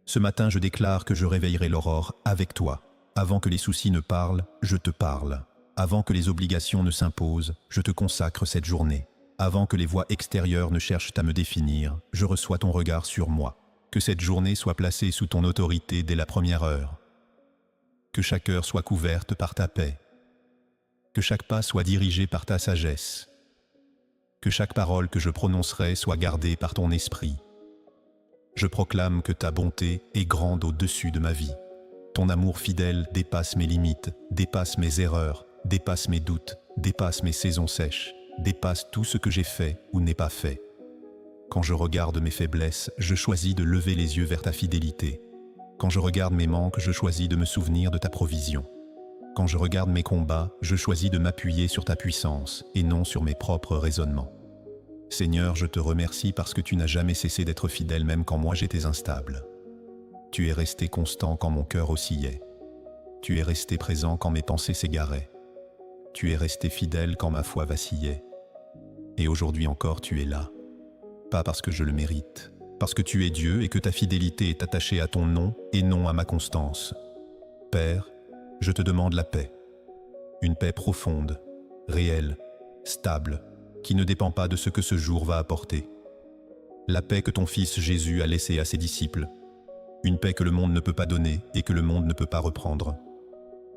ce matin je déclare que je réveillerai l'aurore avec toi. Avant que les soucis ne parlent, je te parle. Avant que les obligations ne s'imposent, je te consacre cette journée. Avant que les voix extérieures ne cherchent à me définir, je reçois ton regard sur moi. Que cette journée soit placée sous ton autorité dès la première heure. Que chaque heure soit couverte par ta paix. Que chaque pas soit dirigé par ta sagesse. Que chaque parole que je prononcerai soit gardée par ton esprit. Je proclame que ta bonté est grande au-dessus de ma vie. Ton amour fidèle dépasse mes limites, dépasse mes erreurs, dépasse mes doutes, dépasse mes saisons sèches, dépasse tout ce que j'ai fait ou n'ai pas fait. Quand je regarde mes faiblesses, je choisis de lever les yeux vers ta fidélité. Quand je regarde mes manques, je choisis de me souvenir de ta provision. Quand je regarde mes combats, je choisis de m'appuyer sur ta puissance et non sur mes propres raisonnements. Seigneur, je te remercie parce que tu n'as jamais cessé d'être fidèle même quand moi j'étais instable. Tu es resté constant quand mon cœur oscillait. Tu es resté présent quand mes pensées s'égaraient. Tu es resté fidèle quand ma foi vacillait. Et aujourd'hui encore, tu es là. Pas parce que je le mérite, parce que tu es Dieu et que ta fidélité est attachée à ton nom et non à ma constance. Père, je te demande la paix. Une paix profonde, réelle, stable, qui ne dépend pas de ce que ce jour va apporter. La paix que ton Fils Jésus a laissée à ses disciples. Une paix que le monde ne peut pas donner et que le monde ne peut pas reprendre.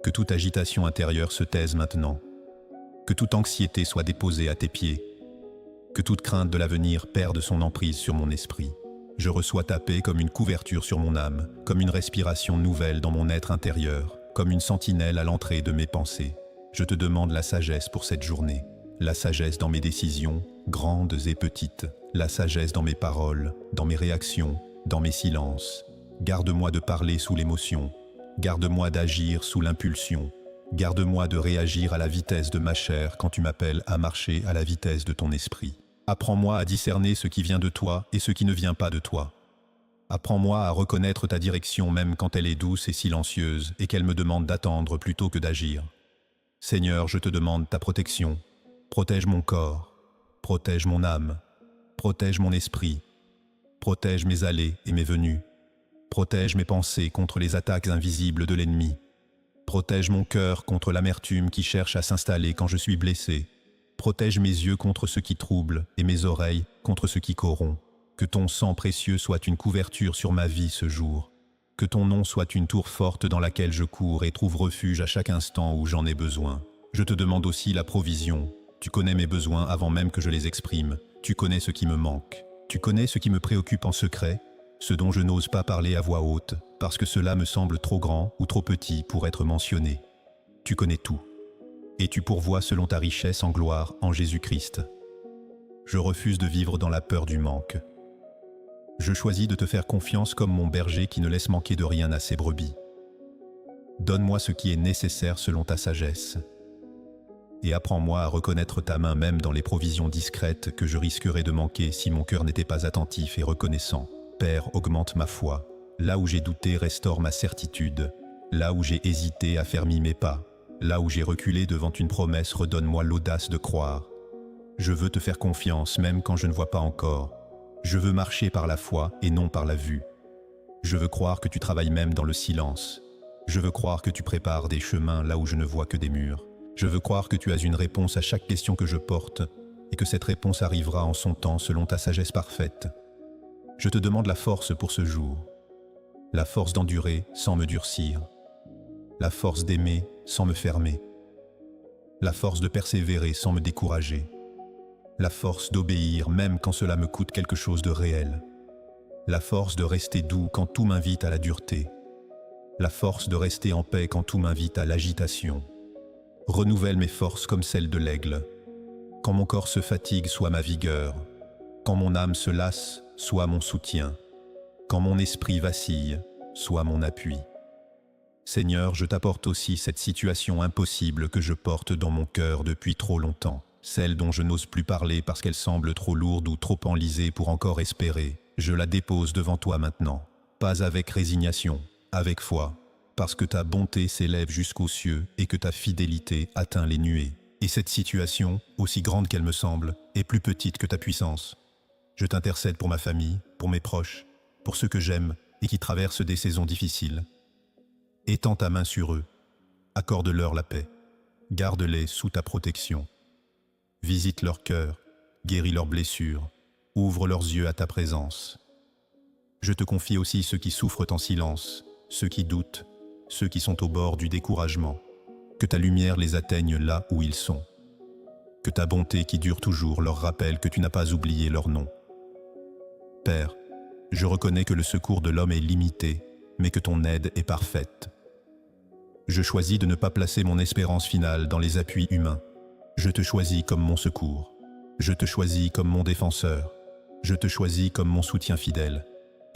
Que toute agitation intérieure se taise maintenant. Que toute anxiété soit déposée à tes pieds. Que toute crainte de l'avenir perde son emprise sur mon esprit. Je reçois ta paix comme une couverture sur mon âme, comme une respiration nouvelle dans mon être intérieur, comme une sentinelle à l'entrée de mes pensées. Je te demande la sagesse pour cette journée. La sagesse dans mes décisions, grandes et petites. La sagesse dans mes paroles, dans mes réactions, dans mes silences. Garde-moi de parler sous l'émotion. Garde-moi d'agir sous l'impulsion. Garde-moi de réagir à la vitesse de ma chair quand tu m'appelles à marcher à la vitesse de ton esprit. Apprends-moi à discerner ce qui vient de toi et ce qui ne vient pas de toi. Apprends-moi à reconnaître ta direction même quand elle est douce et silencieuse et qu'elle me demande d'attendre plutôt que d'agir. Seigneur, je te demande ta protection. Protège mon corps, protège mon âme, protège mon esprit, protège mes allées et mes venues, protège mes pensées contre les attaques invisibles de l'ennemi, protège mon cœur contre l'amertume qui cherche à s'installer quand je suis blessé, protège mes yeux contre ce qui trouble et mes oreilles contre ce qui corrompt. Que ton sang précieux soit une couverture sur ma vie ce jour. Que ton nom soit une tour forte dans laquelle je cours et trouve refuge à chaque instant où j'en ai besoin. Je te demande aussi la provision. Tu connais mes besoins avant même que je les exprime. Tu connais ce qui me manque. Tu connais ce qui me préoccupe en secret, ce dont je n'ose pas parler à voix haute, parce que cela me semble trop grand ou trop petit pour être mentionné. Tu connais tout. Et tu pourvois selon ta richesse en gloire en Jésus-Christ. Je refuse de vivre dans la peur du manque. Je choisis de te faire confiance comme mon berger qui ne laisse manquer de rien à ses brebis. Donne-moi ce qui est nécessaire selon ta sagesse. Et apprends-moi à reconnaître ta main même dans les provisions discrètes que je risquerais de manquer si mon cœur n'était pas attentif et reconnaissant. Père, augmente ma foi. Là où j'ai douté, restaure ma certitude. Là où j'ai hésité, affermis mes pas. Là où j'ai reculé devant une promesse, redonne-moi l'audace de croire. Je veux te faire confiance même quand je ne vois pas encore. Je veux marcher par la foi et non par la vue. Je veux croire que tu travailles même dans le silence. Je veux croire que tu prépares des chemins là où je ne vois que des murs. Je veux croire que tu as une réponse à chaque question que je porte et que cette réponse arrivera en son temps selon ta sagesse parfaite. Je te demande la force pour ce jour. La force d'endurer sans me durcir. La force d'aimer sans me fermer. La force de persévérer sans me décourager. La force d'obéir même quand cela me coûte quelque chose de réel. La force de rester doux quand tout m'invite à la dureté. La force de rester en paix quand tout m'invite à l'agitation. Renouvelle mes forces comme celles de l'aigle. Quand mon corps se fatigue, sois ma vigueur. Quand mon âme se lasse, sois mon soutien. Quand mon esprit vacille, sois mon appui. Seigneur, je t'apporte aussi cette situation impossible que je porte dans mon cœur depuis trop longtemps. Celle dont je n'ose plus parler parce qu'elle semble trop lourde ou trop enlisée pour encore espérer. Je la dépose devant toi maintenant. Pas avec résignation, avec foi. Parce que ta bonté s'élève jusqu'aux cieux et que ta fidélité atteint les nuées. Et cette situation, aussi grande qu'elle me semble, est plus petite que ta puissance. Je t'intercède pour ma famille, pour mes proches, pour ceux que j'aime et qui traversent des saisons difficiles. Étends ta main sur eux, accorde-leur la paix, garde-les sous ta protection. Visite leur cœur, guéris leurs blessures, ouvre leurs yeux à ta présence. Je te confie aussi ceux qui souffrent en silence, ceux qui doutent, ceux qui sont au bord du découragement. Que ta lumière les atteigne là où ils sont. Que ta bonté qui dure toujours leur rappelle que tu n'as pas oublié leur nom. Père, je reconnais que le secours de l'homme est limité, mais que ton aide est parfaite. Je choisis de ne pas placer mon espérance finale dans les appuis humains. Je te choisis comme mon secours. Je te choisis comme mon défenseur. Je te choisis comme mon soutien fidèle.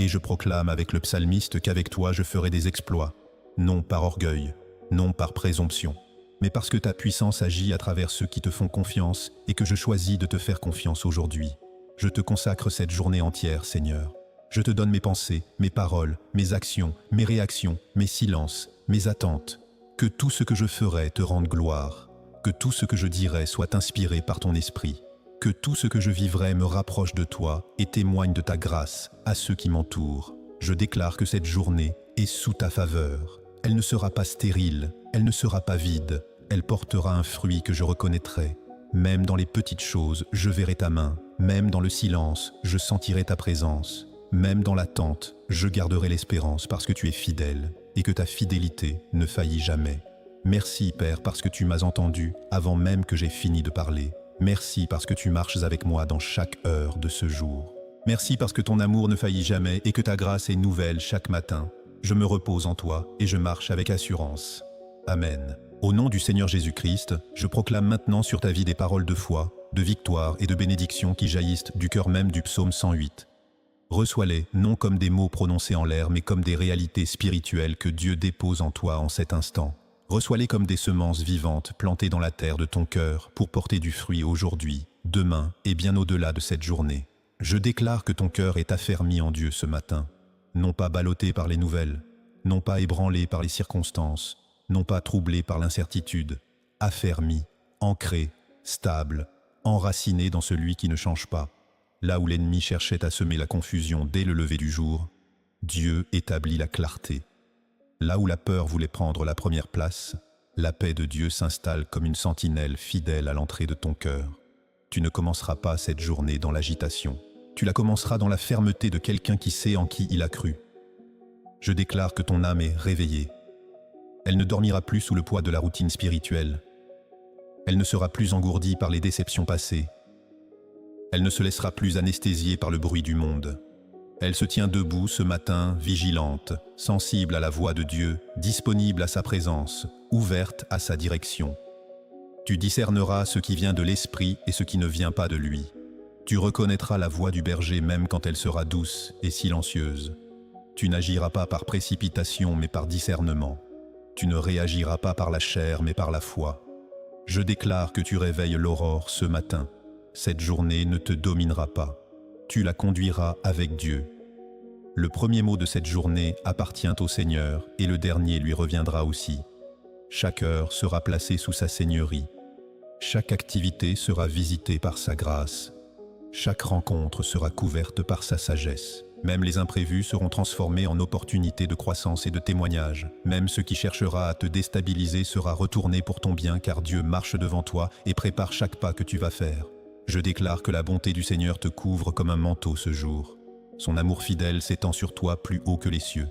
Et je proclame avec le psalmiste qu'avec toi je ferai des exploits, non par orgueil, non par présomption, mais parce que ta puissance agit à travers ceux qui te font confiance et que je choisis de te faire confiance aujourd'hui. Je te consacre cette journée entière, Seigneur. Je te donne mes pensées, mes paroles, mes actions, mes réactions, mes silences, mes attentes. Que tout ce que je ferai te rende gloire. Que tout ce que je dirai soit inspiré par ton esprit. Que tout ce que je vivrai me rapproche de toi et témoigne de ta grâce à ceux qui m'entourent. Je déclare que cette journée est sous ta faveur. Elle ne sera pas stérile, elle ne sera pas vide, elle portera un fruit que je reconnaîtrai. Même dans les petites choses, je verrai ta main. Même dans le silence, je sentirai ta présence. Même dans l'attente, je garderai l'espérance parce que tu es fidèle et que ta fidélité ne faillit jamais. Merci, Père, parce que tu m'as entendu avant même que j'aie fini de parler. Merci parce que tu marches avec moi dans chaque heure de ce jour. Merci parce que ton amour ne faillit jamais et que ta grâce est nouvelle chaque matin. Je me repose en toi et je marche avec assurance. Amen. Au nom du Seigneur Jésus-Christ, je proclame maintenant sur ta vie des paroles de foi, de victoire et de bénédiction qui jaillissent du cœur même du psaume 108. Reçois-les, non comme des mots prononcés en l'air, mais comme des réalités spirituelles que Dieu dépose en toi en cet instant. Reçois-les comme des semences vivantes plantées dans la terre de ton cœur pour porter du fruit aujourd'hui, demain et bien au-delà de cette journée. Je déclare que ton cœur est affermi en Dieu ce matin, non pas ballotté par les nouvelles, non pas ébranlé par les circonstances, non pas troublé par l'incertitude, affermi, ancré, stable, enraciné dans celui qui ne change pas. Là où l'ennemi cherchait à semer la confusion dès le lever du jour, Dieu établit la clarté. Là où la peur voulait prendre la première place, la paix de Dieu s'installe comme une sentinelle fidèle à l'entrée de ton cœur. Tu ne commenceras pas cette journée dans l'agitation. Tu la commenceras dans la fermeté de quelqu'un qui sait en qui il a cru. Je déclare que ton âme est réveillée. Elle ne dormira plus sous le poids de la routine spirituelle. Elle ne sera plus engourdie par les déceptions passées. Elle ne se laissera plus anesthésier par le bruit du monde. Elle se tient debout ce matin, vigilante, sensible à la voix de Dieu, disponible à sa présence, ouverte à sa direction. Tu discerneras ce qui vient de l'Esprit et ce qui ne vient pas de lui. Tu reconnaîtras la voix du berger même quand elle sera douce et silencieuse. Tu n'agiras pas par précipitation mais par discernement. Tu ne réagiras pas par la chair mais par la foi. Je déclare que tu réveilles l'aurore ce matin. Cette journée ne te dominera pas. Tu la conduiras avec Dieu. Le premier mot de cette journée appartient au Seigneur et le dernier lui reviendra aussi. Chaque heure sera placée sous sa seigneurie. Chaque activité sera visitée par sa grâce. Chaque rencontre sera couverte par sa sagesse. Même les imprévus seront transformés en opportunités de croissance et de témoignage. Même ce qui cherchera à te déstabiliser sera retourné pour ton bien car Dieu marche devant toi et prépare chaque pas que tu vas faire. Je déclare que la bonté du Seigneur te couvre comme un manteau ce jour. Son amour fidèle s'étend sur toi plus haut que les cieux,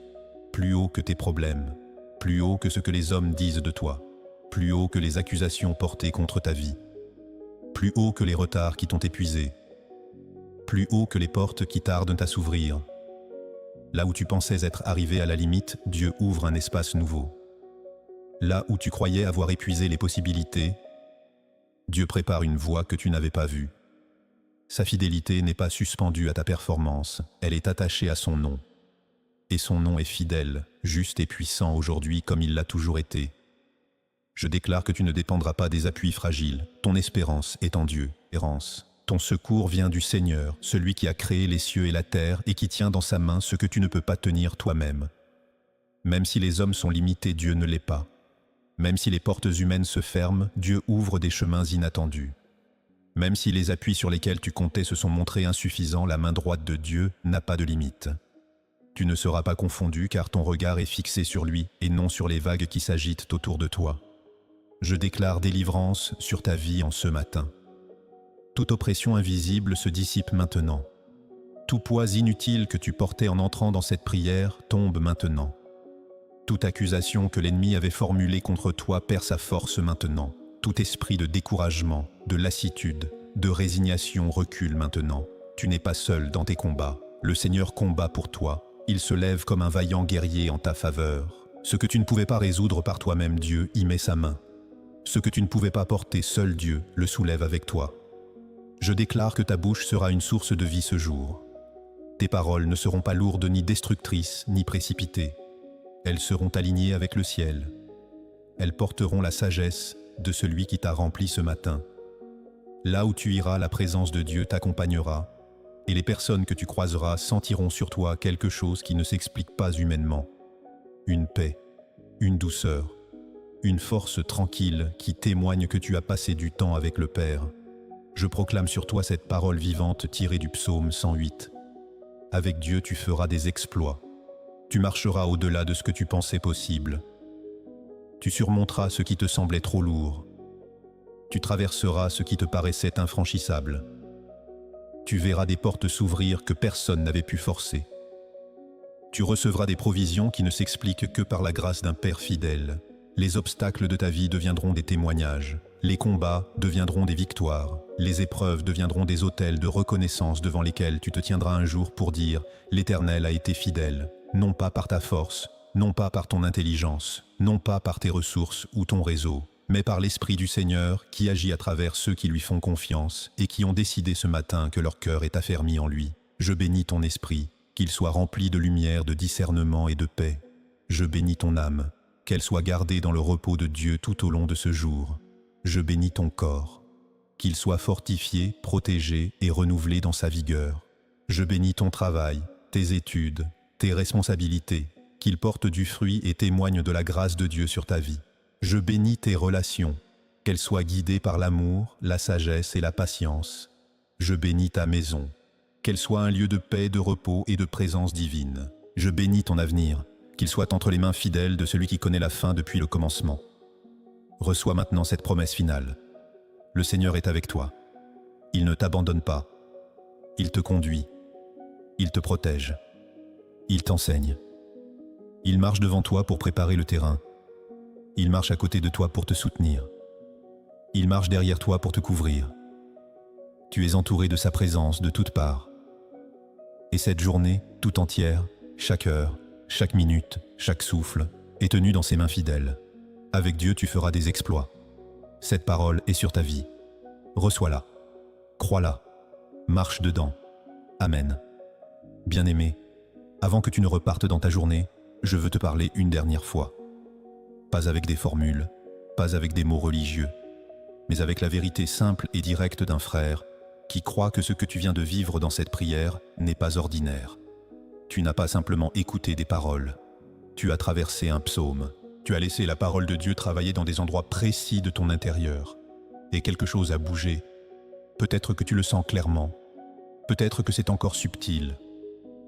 plus haut que tes problèmes, plus haut que ce que les hommes disent de toi, plus haut que les accusations portées contre ta vie, plus haut que les retards qui t'ont épuisé, plus haut que les portes qui tardent à s'ouvrir. Là où tu pensais être arrivé à la limite, Dieu ouvre un espace nouveau. Là où tu croyais avoir épuisé les possibilités, Dieu prépare une voie que tu n'avais pas vue. Sa fidélité n'est pas suspendue à ta performance, elle est attachée à son nom. Et son nom est fidèle, juste et puissant aujourd'hui comme il l'a toujours été. Je déclare que tu ne dépendras pas des appuis fragiles, ton espérance est en Dieu. Ton secours vient du Seigneur, celui qui a créé les cieux et la terre et qui tient dans sa main ce que tu ne peux pas tenir toi-même. Même si les hommes sont limités, Dieu ne l'est pas. Même si les portes humaines se ferment, Dieu ouvre des chemins inattendus. Même si les appuis sur lesquels tu comptais se sont montrés insuffisants, la main droite de Dieu n'a pas de limite. Tu ne seras pas confondu car ton regard est fixé sur lui et non sur les vagues qui s'agitent autour de toi. Je déclare délivrance sur ta vie en ce matin. Toute oppression invisible se dissipe maintenant. Tout poids inutile que tu portais en entrant dans cette prière tombe maintenant. Toute accusation que l'ennemi avait formulée contre toi perd sa force maintenant. Tout esprit de découragement, de lassitude, de résignation recule maintenant. Tu n'es pas seul dans tes combats. Le Seigneur combat pour toi. Il se lève comme un vaillant guerrier en ta faveur. Ce que tu ne pouvais pas résoudre par toi-même, Dieu y met sa main. Ce que tu ne pouvais pas porter, seul Dieu le soulève avec toi. Je déclare que ta bouche sera une source de vie ce jour. Tes paroles ne seront pas lourdes ni destructrices ni précipitées. Elles seront alignées avec le ciel. Elles porteront la sagesse de celui qui t'a rempli ce matin. Là où tu iras, la présence de Dieu t'accompagnera, et les personnes que tu croiseras sentiront sur toi quelque chose qui ne s'explique pas humainement. Une paix, une douceur, une force tranquille qui témoigne que tu as passé du temps avec le Père. Je proclame sur toi cette parole vivante tirée du psaume 108. Avec Dieu, tu feras des exploits. Tu marcheras au-delà de ce que tu pensais possible. Tu surmonteras ce qui te semblait trop lourd. Tu traverseras ce qui te paraissait infranchissable. Tu verras des portes s'ouvrir que personne n'avait pu forcer. Tu recevras des provisions qui ne s'expliquent que par la grâce d'un Père fidèle. Les obstacles de ta vie deviendront des témoignages. Les combats deviendront des victoires. Les épreuves deviendront des autels de reconnaissance devant lesquels tu te tiendras un jour pour dire « L'Éternel a été fidèle », non pas par ta force, non pas par ton intelligence, non pas par tes ressources ou ton réseau, mais par l'Esprit du Seigneur qui agit à travers ceux qui lui font confiance et qui ont décidé ce matin que leur cœur est affermi en lui. Je bénis ton esprit, qu'il soit rempli de lumière, de discernement et de paix. Je bénis ton âme, qu'elle soit gardée dans le repos de Dieu tout au long de ce jour. Je bénis ton corps, qu'il soit fortifié, protégé et renouvelé dans sa vigueur. Je bénis ton travail, tes études, tes responsabilités, qu'ils portent du fruit et témoignent de la grâce de Dieu sur ta vie. Je bénis tes relations, qu'elles soient guidées par l'amour, la sagesse et la patience. Je bénis ta maison, qu'elle soit un lieu de paix, de repos et de présence divine. Je bénis ton avenir, qu'il soit entre les mains fidèles de celui qui connaît la fin depuis le commencement. Reçois maintenant cette promesse finale. Le Seigneur est avec toi. Il ne t'abandonne pas. Il te conduit. Il te protège. Il t'enseigne. Il marche devant toi pour préparer le terrain. Il marche à côté de toi pour te soutenir. Il marche derrière toi pour te couvrir. Tu es entouré de sa présence de toutes parts. Et cette journée, tout entière, chaque heure, chaque minute, chaque souffle, est tenue dans ses mains fidèles. Avec Dieu, tu feras des exploits. Cette parole est sur ta vie. Reçois-la. Crois-la. Marche dedans. Amen. Bien-aimé, avant que tu ne repartes dans ta journée, je veux te parler une dernière fois. Pas avec des formules, pas avec des mots religieux, mais avec la vérité simple et directe d'un frère qui croit que ce que tu viens de vivre dans cette prière n'est pas ordinaire. Tu n'as pas simplement écouté des paroles, tu as traversé un psaume, tu as laissé la parole de Dieu travailler dans des endroits précis de ton intérieur, et quelque chose a bougé. Peut-être que tu le sens clairement, peut-être que c'est encore subtil,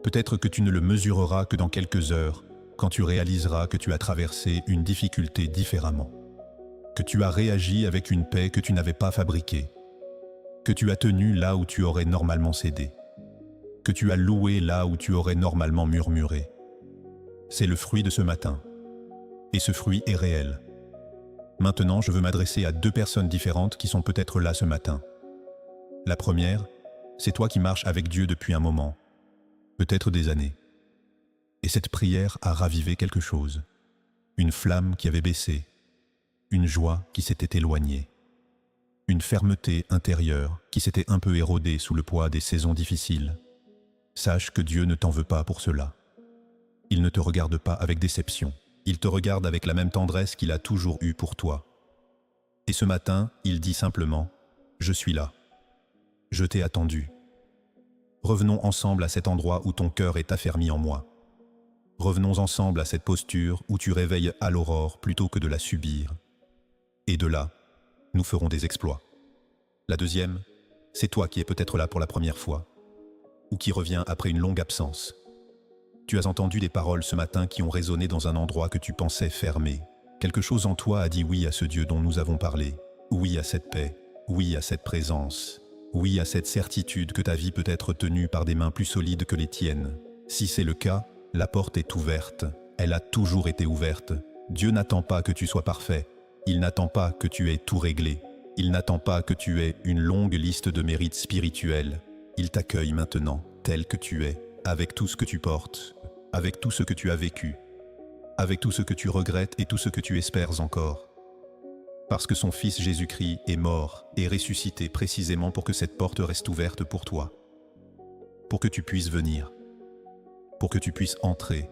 peut-être que tu ne le mesureras que dans quelques heures, quand tu réaliseras que tu as traversé une difficulté différemment, que tu as réagi avec une paix que tu n'avais pas fabriquée, que tu as tenu là où tu aurais normalement cédé, que tu as loué là où tu aurais normalement murmuré. C'est le fruit de ce matin, et ce fruit est réel. Maintenant, je veux m'adresser à deux personnes différentes qui sont peut-être là ce matin. La première, c'est toi qui marches avec Dieu depuis un moment, peut-être des années. Et cette prière a ravivé quelque chose, une flamme qui avait baissé, une joie qui s'était éloignée, une fermeté intérieure qui s'était un peu érodée sous le poids des saisons difficiles. Sache que Dieu ne t'en veut pas pour cela. Il ne te regarde pas avec déception, il te regarde avec la même tendresse qu'il a toujours eue pour toi. Et ce matin, il dit simplement « Je suis là, je t'ai attendu. Revenons ensemble à cet endroit où ton cœur est affermi en moi. Revenons ensemble à cette posture où tu réveilles à l'aurore plutôt que de la subir. Et de là, nous ferons des exploits. » La deuxième, c'est toi qui es peut-être là pour la première fois, ou qui reviens après une longue absence. Tu as entendu des paroles ce matin qui ont résonné dans un endroit que tu pensais fermé. Quelque chose en toi a dit oui à ce Dieu dont nous avons parlé, oui à cette paix, oui à cette présence, oui à cette certitude que ta vie peut être tenue par des mains plus solides que les tiennes. Si c'est le cas, la porte est ouverte, elle a toujours été ouverte. Dieu n'attend pas que tu sois parfait, il n'attend pas que tu aies tout réglé, il n'attend pas que tu aies une longue liste de mérites spirituels. Il t'accueille maintenant, tel que tu es, avec tout ce que tu portes, avec tout ce que tu as vécu, avec tout ce que tu regrettes et tout ce que tu espères encore. Parce que son Fils Jésus-Christ est mort et ressuscité précisément pour que cette porte reste ouverte pour toi, pour que tu puisses venir, pour que tu puisses entrer,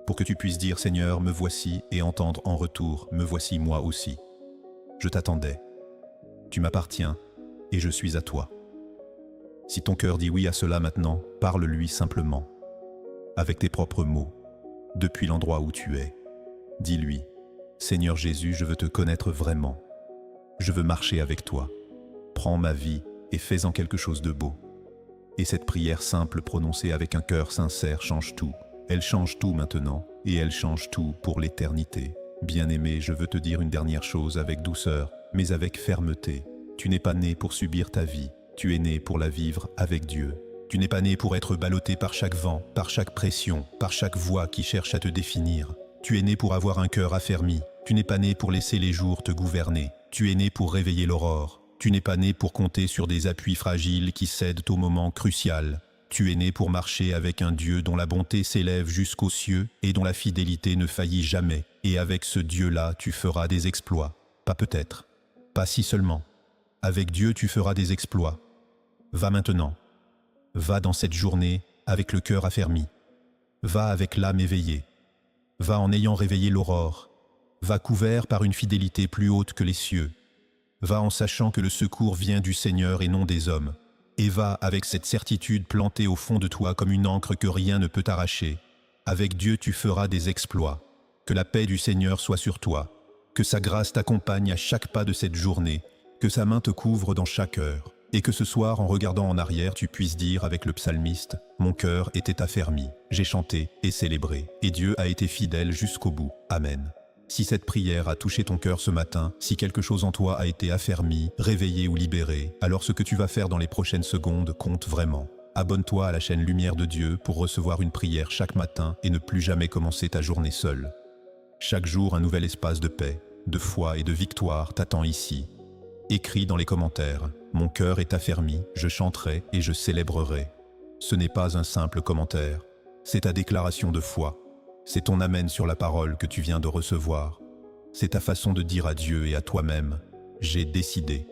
pour que tu puisses dire « Seigneur, me voici » et entendre en retour « Me voici moi aussi ». Je t'attendais, tu m'appartiens et je suis à toi. Si ton cœur dit oui à cela maintenant, parle-lui simplement, avec tes propres mots, depuis l'endroit où tu es. Dis-lui, « Seigneur Jésus, je veux te connaître vraiment. Je veux marcher avec toi. Prends ma vie et fais-en quelque chose de beau. Et cette prière simple prononcée avec un cœur sincère change tout. Elle change tout maintenant et elle change tout pour l'éternité. Bien-aimé, je veux te dire une dernière chose avec douceur, mais avec fermeté. Tu n'es pas né pour subir ta vie, tu es né pour la vivre avec Dieu. Tu n'es pas né pour être ballotté par chaque vent, par chaque pression, par chaque voix qui cherche à te définir. Tu es né pour avoir un cœur affermi. Tu n'es pas né pour laisser les jours te gouverner. Tu es né pour réveiller l'aurore. Tu n'es pas né pour compter sur des appuis fragiles qui cèdent au moment crucial. Tu es né pour marcher avec un Dieu dont la bonté s'élève jusqu'aux cieux et dont la fidélité ne faillit jamais. Et avec ce Dieu-là, tu feras des exploits. Pas peut-être, pas si seulement. Avec Dieu, tu feras des exploits. Va maintenant. Va dans cette journée avec le cœur affermi. Va avec l'âme éveillée. Va en ayant réveillé l'aurore. Va couvert par une fidélité plus haute que les cieux. Va en sachant que le secours vient du Seigneur et non des hommes. Et va avec cette certitude plantée au fond de toi comme une encre que rien ne peut arracher. Avec Dieu, tu feras des exploits. Que la paix du Seigneur soit sur toi. Que sa grâce t'accompagne à chaque pas de cette journée. Que sa main te couvre dans chaque heure. Et que ce soir, en regardant en arrière, tu puisses dire avec le psalmiste « Mon cœur était affermi, j'ai chanté et célébré, et Dieu a été fidèle jusqu'au bout. Amen ». Si cette prière a touché ton cœur ce matin, si quelque chose en toi a été affermi, réveillé ou libéré, alors ce que tu vas faire dans les prochaines secondes compte vraiment. Abonne-toi à la chaîne Lumière de Dieu pour recevoir une prière chaque matin et ne plus jamais commencer ta journée seule. Chaque jour, un nouvel espace de paix, de foi et de victoire t'attend ici. Écris dans les commentaires « Mon cœur est affermi, je chanterai et je célébrerai ». Ce n'est pas un simple commentaire, c'est ta déclaration de foi. C'est ton amen sur la parole que tu viens de recevoir. C'est ta façon de dire à Dieu et à toi-même « J'ai décidé ».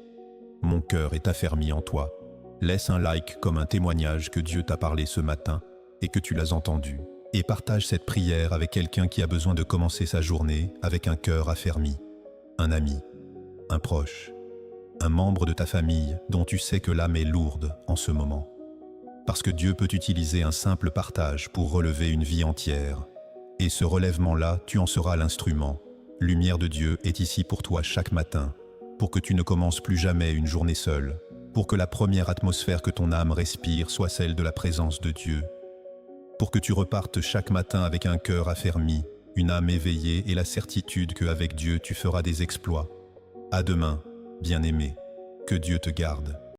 Mon cœur est affermi en toi. Laisse un like comme un témoignage que Dieu t'a parlé ce matin et que tu l'as entendu. Et partage cette prière avec quelqu'un qui a besoin de commencer sa journée avec un cœur affermi. Un ami, un proche, un membre de ta famille dont tu sais que l'âme est lourde en ce moment. Parce que Dieu peut utiliser un simple partage pour relever une vie entière. Et ce relèvement-là, tu en seras l'instrument. Lumière de Dieu est ici pour toi chaque matin, pour que tu ne commences plus jamais une journée seule, pour que la première atmosphère que ton âme respire soit celle de la présence de Dieu, pour que tu repartes chaque matin avec un cœur affermi, une âme éveillée et la certitude qu'avec Dieu tu feras des exploits. À demain, bien-aimé, que Dieu te garde.